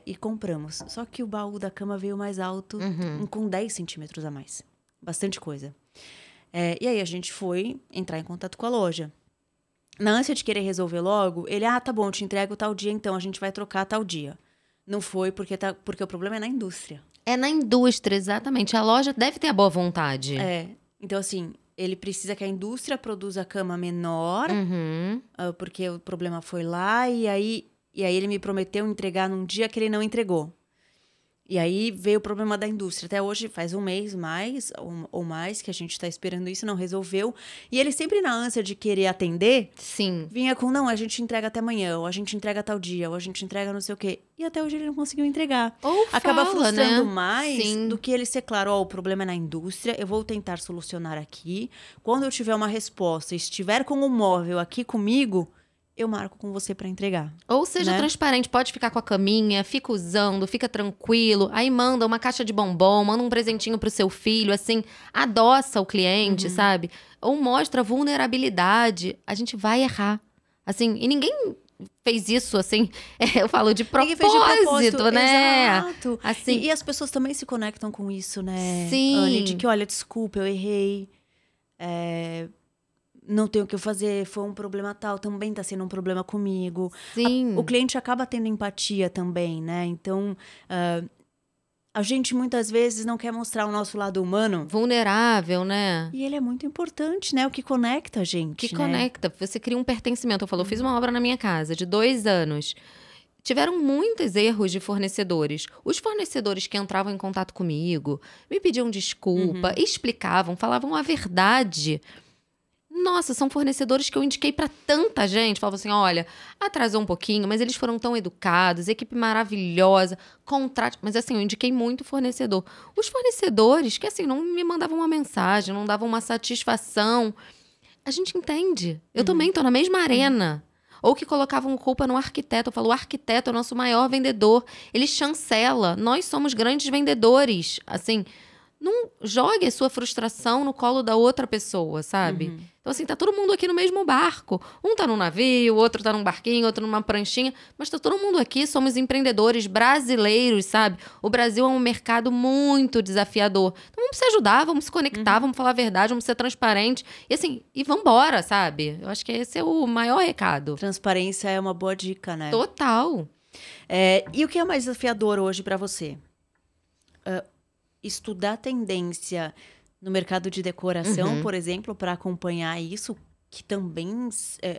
E compramos. Só que o baú da cama veio mais alto, com 10 centímetros a mais. Bastante coisa. E aí a gente foi entrar em contato com a loja. Na ânsia de querer resolver logo, ele, tá bom, eu te entrego tal dia, então a gente vai trocar tal dia. Não foi, porque o problema é na indústria. É na indústria, exatamente. A loja deve ter a boa vontade. Então, assim, ele precisa que a indústria produza a cama menor, porque o problema foi lá, e aí ele me prometeu entregar num dia que ele não entregou. E aí veio o problema da indústria. Até hoje faz um mês ou mais que a gente está esperando isso, não resolveu. E ele sempre na ânsia de querer atender, sim, vinha com, não, a gente entrega até amanhã, ou a gente entrega tal dia, ou a gente entrega não sei o quê. E até hoje ele não conseguiu entregar. Ou acaba frustrando, né? mais Sim. do que ele ser claro, o problema é na indústria, eu vou tentar solucionar aqui. Quando eu tiver uma resposta, estiver com o móvel aqui comigo, eu marco com você pra entregar. Ou seja, transparente, pode ficar com a caminha, fica usando, fica tranquilo. Aí manda uma caixa de bombom, manda um presentinho pro seu filho, assim, adoça o cliente, sabe? Ou mostra vulnerabilidade. A gente vai errar. Assim, e ninguém fez isso, assim, eu falo de propósito, fez de propósito, né? Exato. Assim, e as pessoas também se conectam com isso, né? Sim. Anny, de que, olha, desculpa, eu errei. Não tenho o que fazer, foi um problema tal, também tá sendo um problema comigo. Sim. O cliente acaba tendo empatia também, né? Então, a gente muitas vezes não quer mostrar o nosso lado humano. Vulnerável, né? E ele é muito importante, né? O que conecta a gente, Que né? conecta. Você cria um pertencimento. Eu fiz uma obra na minha casa de 2 anos. Tiveram muitos erros de fornecedores. Os fornecedores que entravam em contato comigo, me pediam desculpa, explicavam, falavam a verdade. Nossa, são fornecedores que eu indiquei para tanta gente. Falavam assim, olha, atrasou um pouquinho, mas eles foram tão educados, equipe maravilhosa, contrato. Mas assim, eu indiquei muito fornecedor. Os fornecedores que assim, não me mandavam uma mensagem, não davam uma satisfação. A gente entende. Eu também tô na mesma arena. Ou que colocavam culpa no arquiteto. Eu falo, o arquiteto é o nosso maior vendedor. Ele chancela. Nós somos grandes vendedores. Assim, não jogue a sua frustração no colo da outra pessoa, sabe? Então, assim, tá todo mundo aqui no mesmo barco. Um tá num navio, outro tá num barquinho, outro numa pranchinha. Mas tá todo mundo aqui, somos empreendedores brasileiros, sabe? O Brasil é um mercado muito desafiador. Então, vamos se ajudar, vamos se conectar, vamos falar a verdade, vamos ser transparentes. E assim, e vambora, sabe? Eu acho que esse é o maior recado. Transparência é uma boa dica, né? Total. E o que é mais desafiador hoje para você? Estudar tendência no mercado de decoração, por exemplo, para acompanhar isso, que também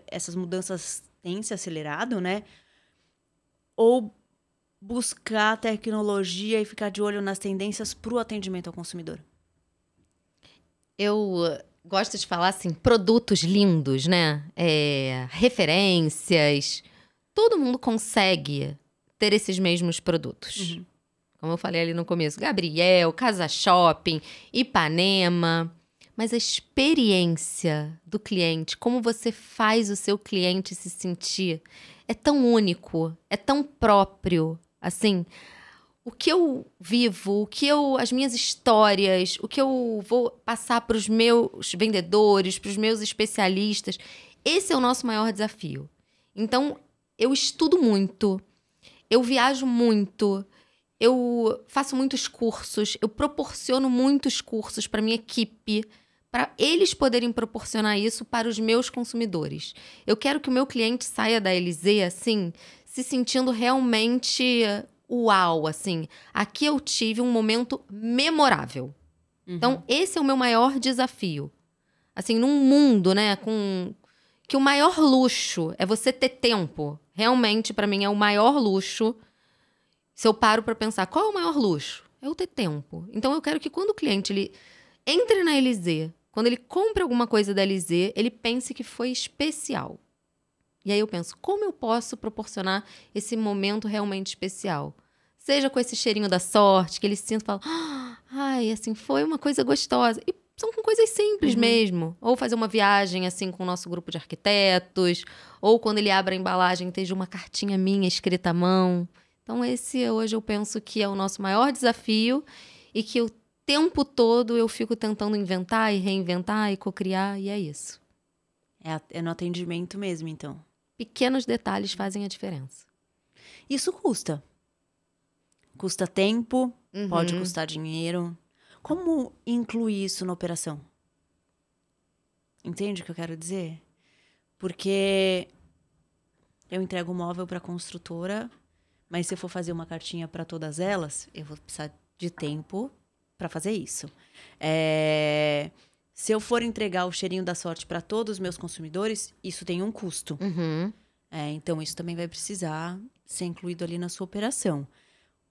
essas mudanças têm se acelerado, né? Ou buscar tecnologia e ficar de olho nas tendências para o atendimento ao consumidor? Eu gosto de falar assim, produtos lindos, né? Referências. Todo mundo consegue ter esses mesmos produtos. Como eu falei ali no começo, Gabriel, Casa Shopping, Ipanema. Mas a experiência do cliente, como você faz o seu cliente se sentir, é tão único, é tão próprio. Assim, o que eu vivo, as minhas histórias, o que eu vou passar para os meus vendedores, para os meus especialistas, esse é o nosso maior desafio. Então, eu estudo muito, eu viajo muito, eu faço muitos cursos, eu proporciono muitos cursos para minha equipe, para eles poderem proporcionar isso para os meus consumidores. Eu quero que o meu cliente saia da Elisée, assim, se sentindo realmente uau, assim. Aqui eu tive um momento memorável. Então, esse é o meu maior desafio. Assim, num mundo, né, que o maior luxo é você ter tempo. Realmente, para mim, é o maior luxo. Se eu paro para pensar, qual é o maior luxo? É o ter tempo. Então, eu quero que quando o cliente ele entre na Elisée, quando ele compra alguma coisa da Elisée, ele pense que foi especial. E aí eu penso, como eu posso proporcionar esse momento realmente especial? Seja com esse cheirinho da sorte, que ele se sinta e fala, ai, assim, foi uma coisa gostosa. E são com coisas simples mesmo. Ou fazer uma viagem, assim, com o nosso grupo de arquitetos. Ou quando ele abre a embalagem, esteja uma cartinha minha escrita à mão. Então esse, hoje, eu penso que é o nosso maior desafio e que o tempo todo eu fico tentando inventar e reinventar e cocriar, e é isso. É no atendimento mesmo, então. Pequenos detalhes fazem a diferença. Isso custa. Custa tempo, pode custar dinheiro. Como incluir isso na operação? Entende o que eu quero dizer? Porque eu entrego o móvel para a construtora, mas se eu for fazer uma cartinha para todas elas, eu vou precisar de tempo para fazer isso. Se eu for entregar o cheirinho da sorte para todos os meus consumidores, isso tem um custo. Então, isso também vai precisar ser incluído ali na sua operação.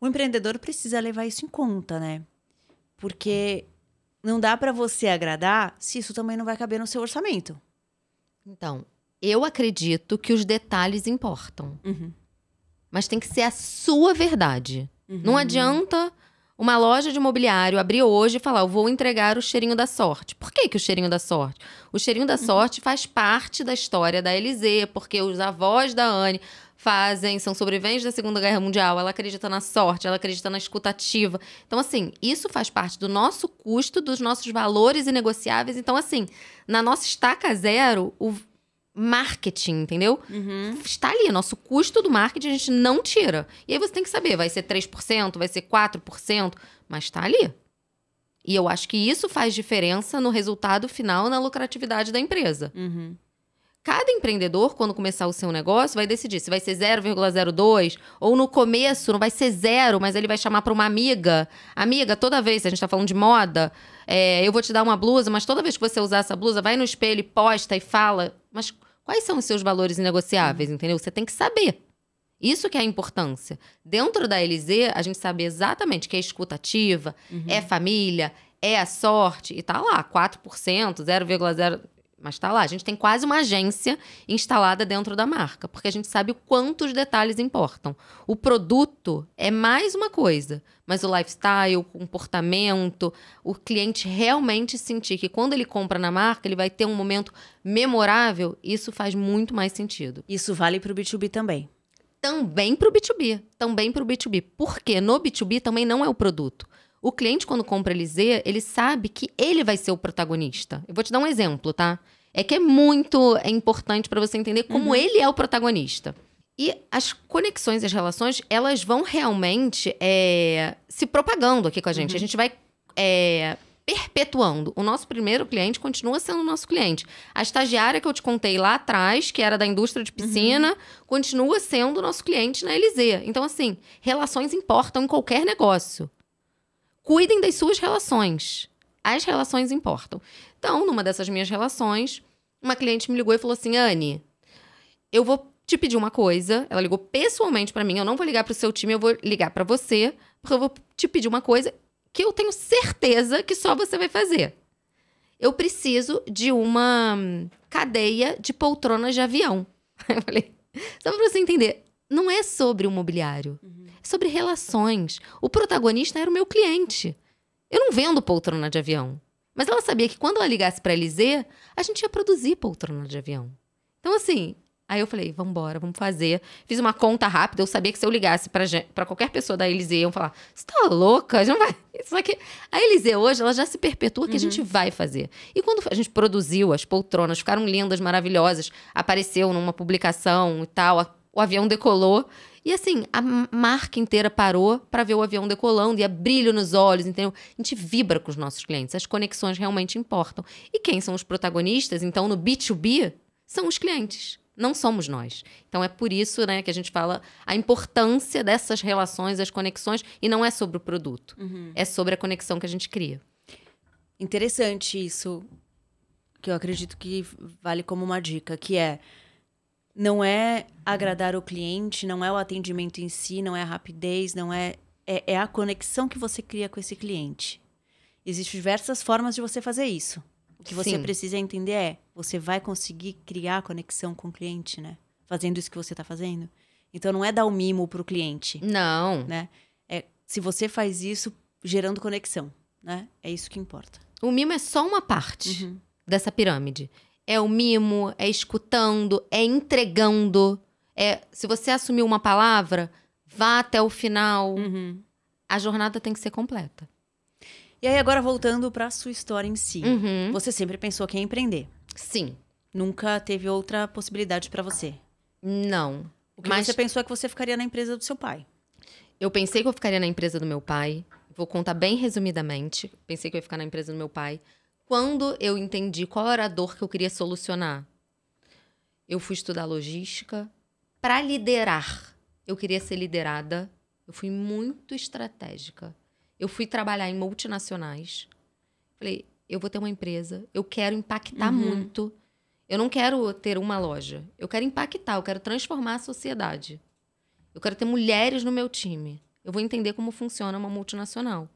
O empreendedor precisa levar isso em conta, né? Porque não dá para você agradar se isso também não vai caber no seu orçamento. Então, eu acredito que os detalhes importam. Mas tem que ser a sua verdade. Não adianta uma loja de mobiliário abrir hoje e falar, eu vou entregar o cheirinho da sorte. Por que o cheirinho da sorte? O cheirinho da sorte faz parte da história da Elisée, porque os avós da Anne são sobreviventes da Segunda Guerra Mundial, ela acredita na sorte, ela acredita na escutativa. Então, assim, isso faz parte do nosso custo, dos nossos valores inegociáveis. Então, assim, na nossa estaca zero, o marketing, entendeu? Está ali, nosso custo do marketing a gente não tira. E aí você tem que saber, vai ser 3%, vai ser 4%, mas está ali. E eu acho que isso faz diferença no resultado final, na lucratividade da empresa. Cada empreendedor, quando começar o seu negócio, vai decidir se vai ser 0,02 ou no começo não vai ser 0, mas ele vai chamar para uma amiga. Amiga, toda vez, se a gente está falando de moda, eu vou te dar uma blusa, mas toda vez que você usar essa blusa, vai no espelho e posta e fala. Mas quais são os seus valores inegociáveis, entendeu? Você tem que saber. Isso que é a importância. Dentro da Elisée, a gente sabe exatamente que é escutativa, é família, é a sorte, e tá lá, 4%, 0,0... Mas tá lá, a gente tem quase uma agência instalada dentro da marca, porque a gente sabe o quanto os detalhes importam. O produto é mais uma coisa, mas o lifestyle, o comportamento, o cliente realmente sentir que quando ele compra na marca, ele vai ter um momento memorável, isso faz muito mais sentido. Isso vale para o B2B também? Também para o B2B, também para o B2B. Porque no B2B também não é o produto. O cliente, quando compra Elisée, ele sabe que ele vai ser o protagonista. Eu vou te dar um exemplo, tá? É que é muito importante para você entender como ele é o protagonista. E as conexões e as relações, elas vão realmente se propagando aqui com a gente. A gente vai perpetuando. O nosso primeiro cliente continua sendo o nosso cliente. A estagiária que eu te contei lá atrás, que era da indústria de piscina, continua sendo o nosso cliente na Elisée. Então, assim, relações importam em qualquer negócio. Cuidem das suas relações. As relações importam. Então, numa dessas minhas relações, uma cliente me ligou e falou assim, Anne, eu vou te pedir uma coisa. Ela ligou pessoalmente pra mim. Eu não vou ligar pro seu time, eu vou ligar pra você. Porque eu vou te pedir uma coisa que eu tenho certeza que só você vai fazer. Eu preciso de uma cadeia de poltronas de avião. Eu falei, só pra você entender. não é sobre o mobiliário. É sobre relações. O protagonista era o meu cliente. Eu não vendo poltrona de avião. Mas ela sabia que quando ela ligasse pra Elisê, a gente ia produzir poltrona de avião. Então, assim, aí eu falei, vambora, vamos fazer. Fiz uma conta rápida, eu sabia que se eu ligasse pra qualquer pessoa da Elisê, iam falar, você tá louca? Não vai. Só que a Elisê hoje, ela já se perpetua que a gente vai fazer. E quando a gente produziu, as poltronas ficaram lindas, maravilhosas, apareceu numa publicação e tal, o avião decolou. E assim, a marca inteira parou para ver o avião decolando e a brilho nos olhos, entendeu? A gente vibra com os nossos clientes, as conexões realmente importam. E quem são os protagonistas, então, no B2B, são os clientes, não somos nós. Então é por isso, né, que a gente fala a importância dessas relações, as conexões, e não é sobre o produto, é sobre a conexão que a gente cria. Interessante isso, que eu acredito que vale como uma dica, que é... Não é agradar o cliente, não é o atendimento em si, não é a rapidez, não é a conexão que você cria com esse cliente. Existem diversas formas de você fazer isso. O que você precisa entender você vai conseguir criar conexão com o cliente, né? Fazendo isso que você está fazendo. Então, não é dar o mimo para o cliente. Não. Né? Se você faz isso gerando conexão, né? É isso que importa. O mimo é só uma parte dessa pirâmide. É o mimo, é escutando, é entregando. Se você assumiu uma palavra, vá até o final. A jornada tem que ser completa. E aí, agora voltando para a sua história em si. Você sempre pensou que ia empreender? Sim. Nunca teve outra possibilidade para você? Não. O que você pensou é que você ficaria na empresa do seu pai? Eu pensei que eu ficaria na empresa do meu pai. Vou contar bem resumidamente. Pensei que eu ia ficar na empresa do meu pai. Quando eu entendi qual era a dor que eu queria solucionar, eu fui estudar logística para liderar. Eu queria ser liderada. Eu fui muito estratégica. Eu fui trabalhar em multinacionais. Falei, eu vou ter uma empresa. Eu quero impactar muito. Eu não quero ter uma loja. Eu quero impactar. Eu quero transformar a sociedade. Eu quero ter mulheres no meu time. Eu vou entender como funciona uma multinacional.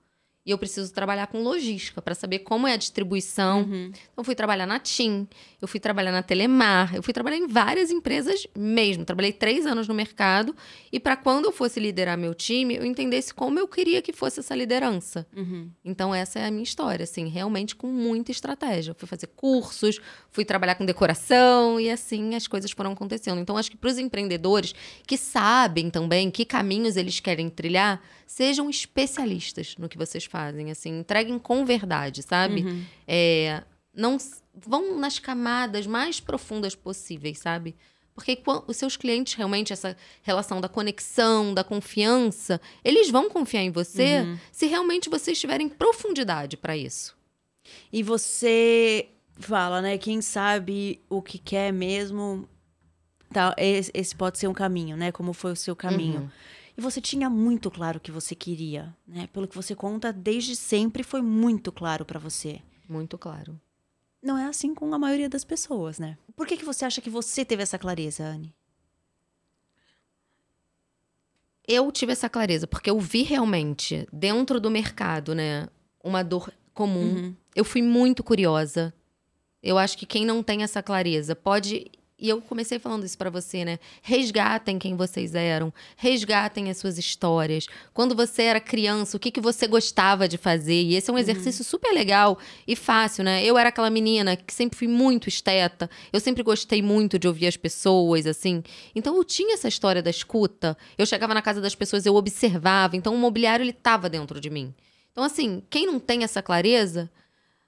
E eu preciso trabalhar com logística para saber como é a distribuição. Então, eu fui trabalhar na TIM, eu fui trabalhar na Telemar, eu fui trabalhar em várias empresas mesmo. Trabalhei 3 anos no mercado. E para quando eu fosse liderar meu time, eu entendesse como eu queria que fosse essa liderança. Então, essa é a minha história, assim, realmente com muita estratégia. Eu fui fazer cursos, fui trabalhar com decoração e assim as coisas foram acontecendo. Então, acho que para os empreendedores que sabem também que caminhos eles querem trilhar, sejam especialistas no que vocês fazem, assim, entreguem com verdade, sabe? Não vão nas camadas mais profundas possíveis, sabe? Porque os seus clientes, realmente, essa relação da conexão, da confiança, eles vão confiar em você se realmente vocês tiverem profundidade para isso. E você fala, né? Quem sabe o que quer mesmo, tá, esse pode ser um caminho, né? Como foi o seu caminho. E você tinha muito claro o que você queria, né? Pelo que você conta, desde sempre foi muito claro para você. Muito claro. Não é assim com a maioria das pessoas, né? Por que você acha que você teve essa clareza, Anne? Eu tive essa clareza porque eu vi realmente, dentro do mercado, né, uma dor comum. Eu fui muito curiosa. Eu acho que quem não tem essa clareza pode... E eu comecei falando isso pra você, né? Resgatem quem vocês eram. Resgatem as suas histórias. Quando você era criança, o que você gostava de fazer? E esse é um exercício super legal e fácil, né? Eu era aquela menina que sempre fui muito esteta. Eu sempre gostei muito de ouvir as pessoas, assim. Então, eu tinha essa história da escuta. Eu chegava na casa das pessoas, eu observava. Então, o mobiliário, ele tava dentro de mim. Então, assim, quem não tem essa clareza...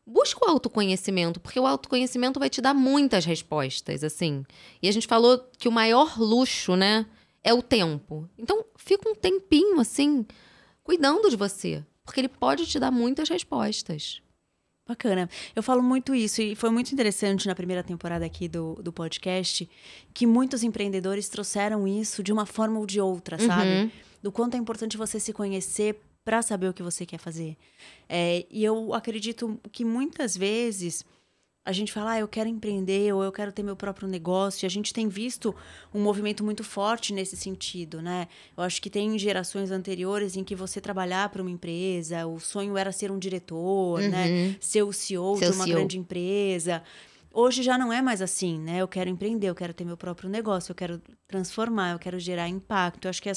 Busca o autoconhecimento, porque o autoconhecimento vai te dar muitas respostas, assim. E a gente falou que o maior luxo, né, é o tempo. Então, fica um tempinho, assim, cuidando de você, porque ele pode te dar muitas respostas. Bacana. Eu falo muito isso, e foi muito interessante na primeira temporada aqui do podcast, que muitos empreendedores trouxeram isso de uma forma ou de outra, sabe? Do quanto é importante você se conhecer para saber o que você quer fazer. E eu acredito que muitas vezes a gente fala, eu quero empreender ou eu quero ter meu próprio negócio. E a gente tem visto um movimento muito forte nesse sentido, né? Eu acho que tem gerações anteriores em que você trabalhar para uma empresa, o sonho era ser um diretor, né? Ser o CEO de uma grande empresa. Hoje já não é mais assim, né? Eu quero empreender, eu quero ter meu próprio negócio, eu quero transformar, eu quero gerar impacto. Eu acho que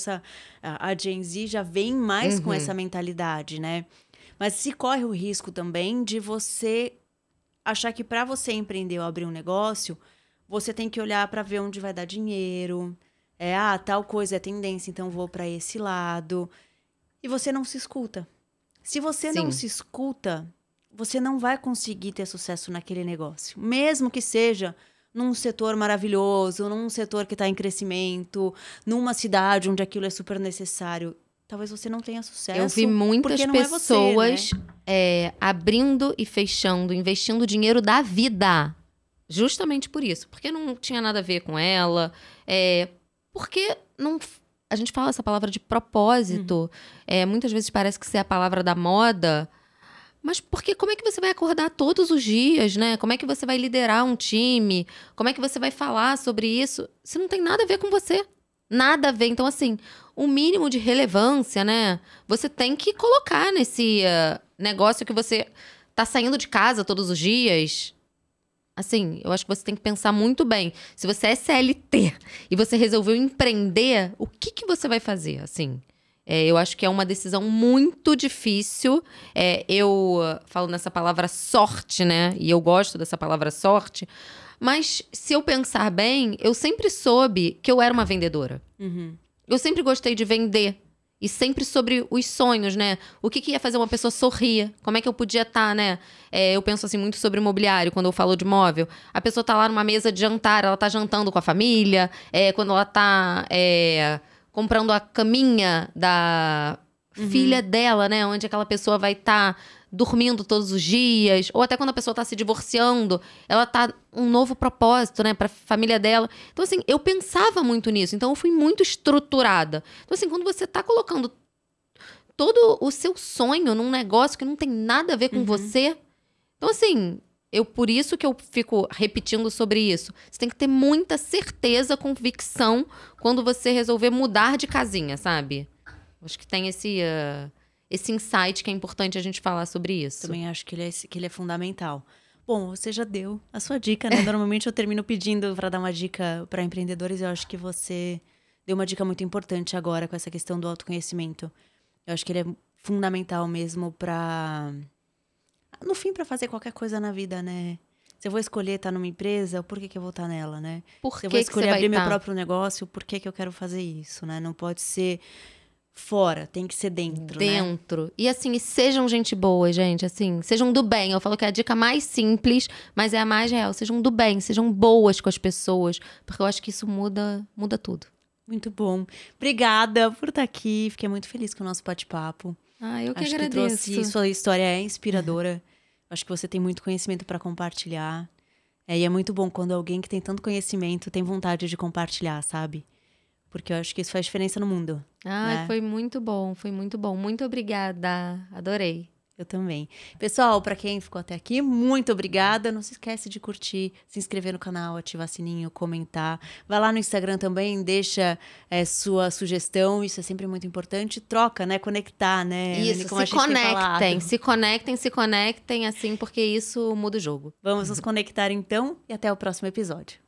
a Gen Z já vem mais com essa mentalidade, né? Mas se corre o risco também de você achar que para você empreender ou abrir um negócio, você tem que olhar para ver onde vai dar dinheiro. Tal coisa é tendência, então vou para esse lado. E você não se escuta. Se você não se escuta, você não vai conseguir ter sucesso naquele negócio. Mesmo que seja num setor maravilhoso, num setor que está em crescimento, numa cidade onde aquilo é super necessário. Talvez você não tenha sucesso. Eu vi muitas pessoas abrindo e fechando, investindo dinheiro da vida. Justamente por isso. Porque não tinha nada a ver com ela. Porque não... A gente fala essa palavra de propósito. Muitas vezes parece que isso é a palavra da moda. Mas porque como é que você vai acordar todos os dias, né? Como é que você vai liderar um time? Como é que você vai falar sobre isso? Se não tem nada a ver com você. Nada a ver. Então, assim, o mínimo de relevância, né? Você tem que colocar nesse negócio que você tá saindo de casa todos os dias. Assim, eu acho que você tem que pensar muito bem. Se você é CLT e você resolveu empreender, o que você vai fazer, assim? Eu acho que é uma decisão muito difícil. Eu falo nessa palavra sorte, né? E eu gosto dessa palavra sorte. Mas, se eu pensar bem, eu sempre soube que eu era uma vendedora. Eu sempre gostei de vender. E sempre sobre os sonhos, né? O que ia fazer uma pessoa sorrir? Como é que eu podia estar, né? Eu penso assim muito sobre imobiliário, quando eu falo de imóvel. A pessoa tá lá numa mesa de jantar, ela tá jantando com a família. Quando ela tá comprando a caminha da filha dela, né? Onde aquela pessoa vai estar dormindo todos os dias. Ou até quando a pessoa tá se divorciando, ela tá um novo propósito, né? Pra família dela. Então, assim, eu pensava muito nisso. Então, eu fui muito estruturada. Então, assim, quando você tá colocando todo o seu sonho num negócio que não tem nada a ver com você... Então, assim, por isso que eu fico repetindo sobre isso. Você tem que ter muita certeza, convicção, quando você resolver mudar de casinha, sabe? Acho que tem esse insight que é importante a gente falar sobre isso. Também acho que ele é fundamental. Bom, você já deu a sua dica, né? Normalmente eu termino pedindo para dar uma dica para empreendedores. Eu acho que você deu uma dica muito importante agora com essa questão do autoconhecimento. Eu acho que ele é fundamental mesmo para... No fim, para fazer qualquer coisa na vida, né? Se eu vou escolher estar numa empresa, por que eu vou estar nela, né? Se eu vou escolher abrir meu próprio negócio, por que eu quero fazer isso, né? Não pode ser... fora, tem que ser dentro, Dentro. Né? E assim, sejam gente boa, gente, assim, sejam do bem. Eu falo que é a dica mais simples, mas é a mais real. Sejam do bem, sejam boas com as pessoas, porque eu acho que isso muda tudo. Muito bom. Obrigada por estar aqui. Fiquei muito feliz com o nosso bate-papo. Eu que acho agradeço. Que trouxe, sua história é inspiradora. Acho que você tem muito conhecimento para compartilhar. E é muito bom quando alguém que tem tanto conhecimento tem vontade de compartilhar, sabe? Porque eu acho que isso faz diferença no mundo. Né? Foi muito bom, foi muito bom. Muito obrigada, adorei. Eu também. Pessoal, para quem ficou até aqui, muito obrigada. Não se esquece de curtir, se inscrever no canal, ativar sininho, comentar. Vai lá no Instagram também, deixa sua sugestão. Isso é sempre muito importante. Troca, né? Conectar, né? Isso, como se conectem, assim, porque isso muda o jogo. Vamos nos conectar então e até o próximo episódio.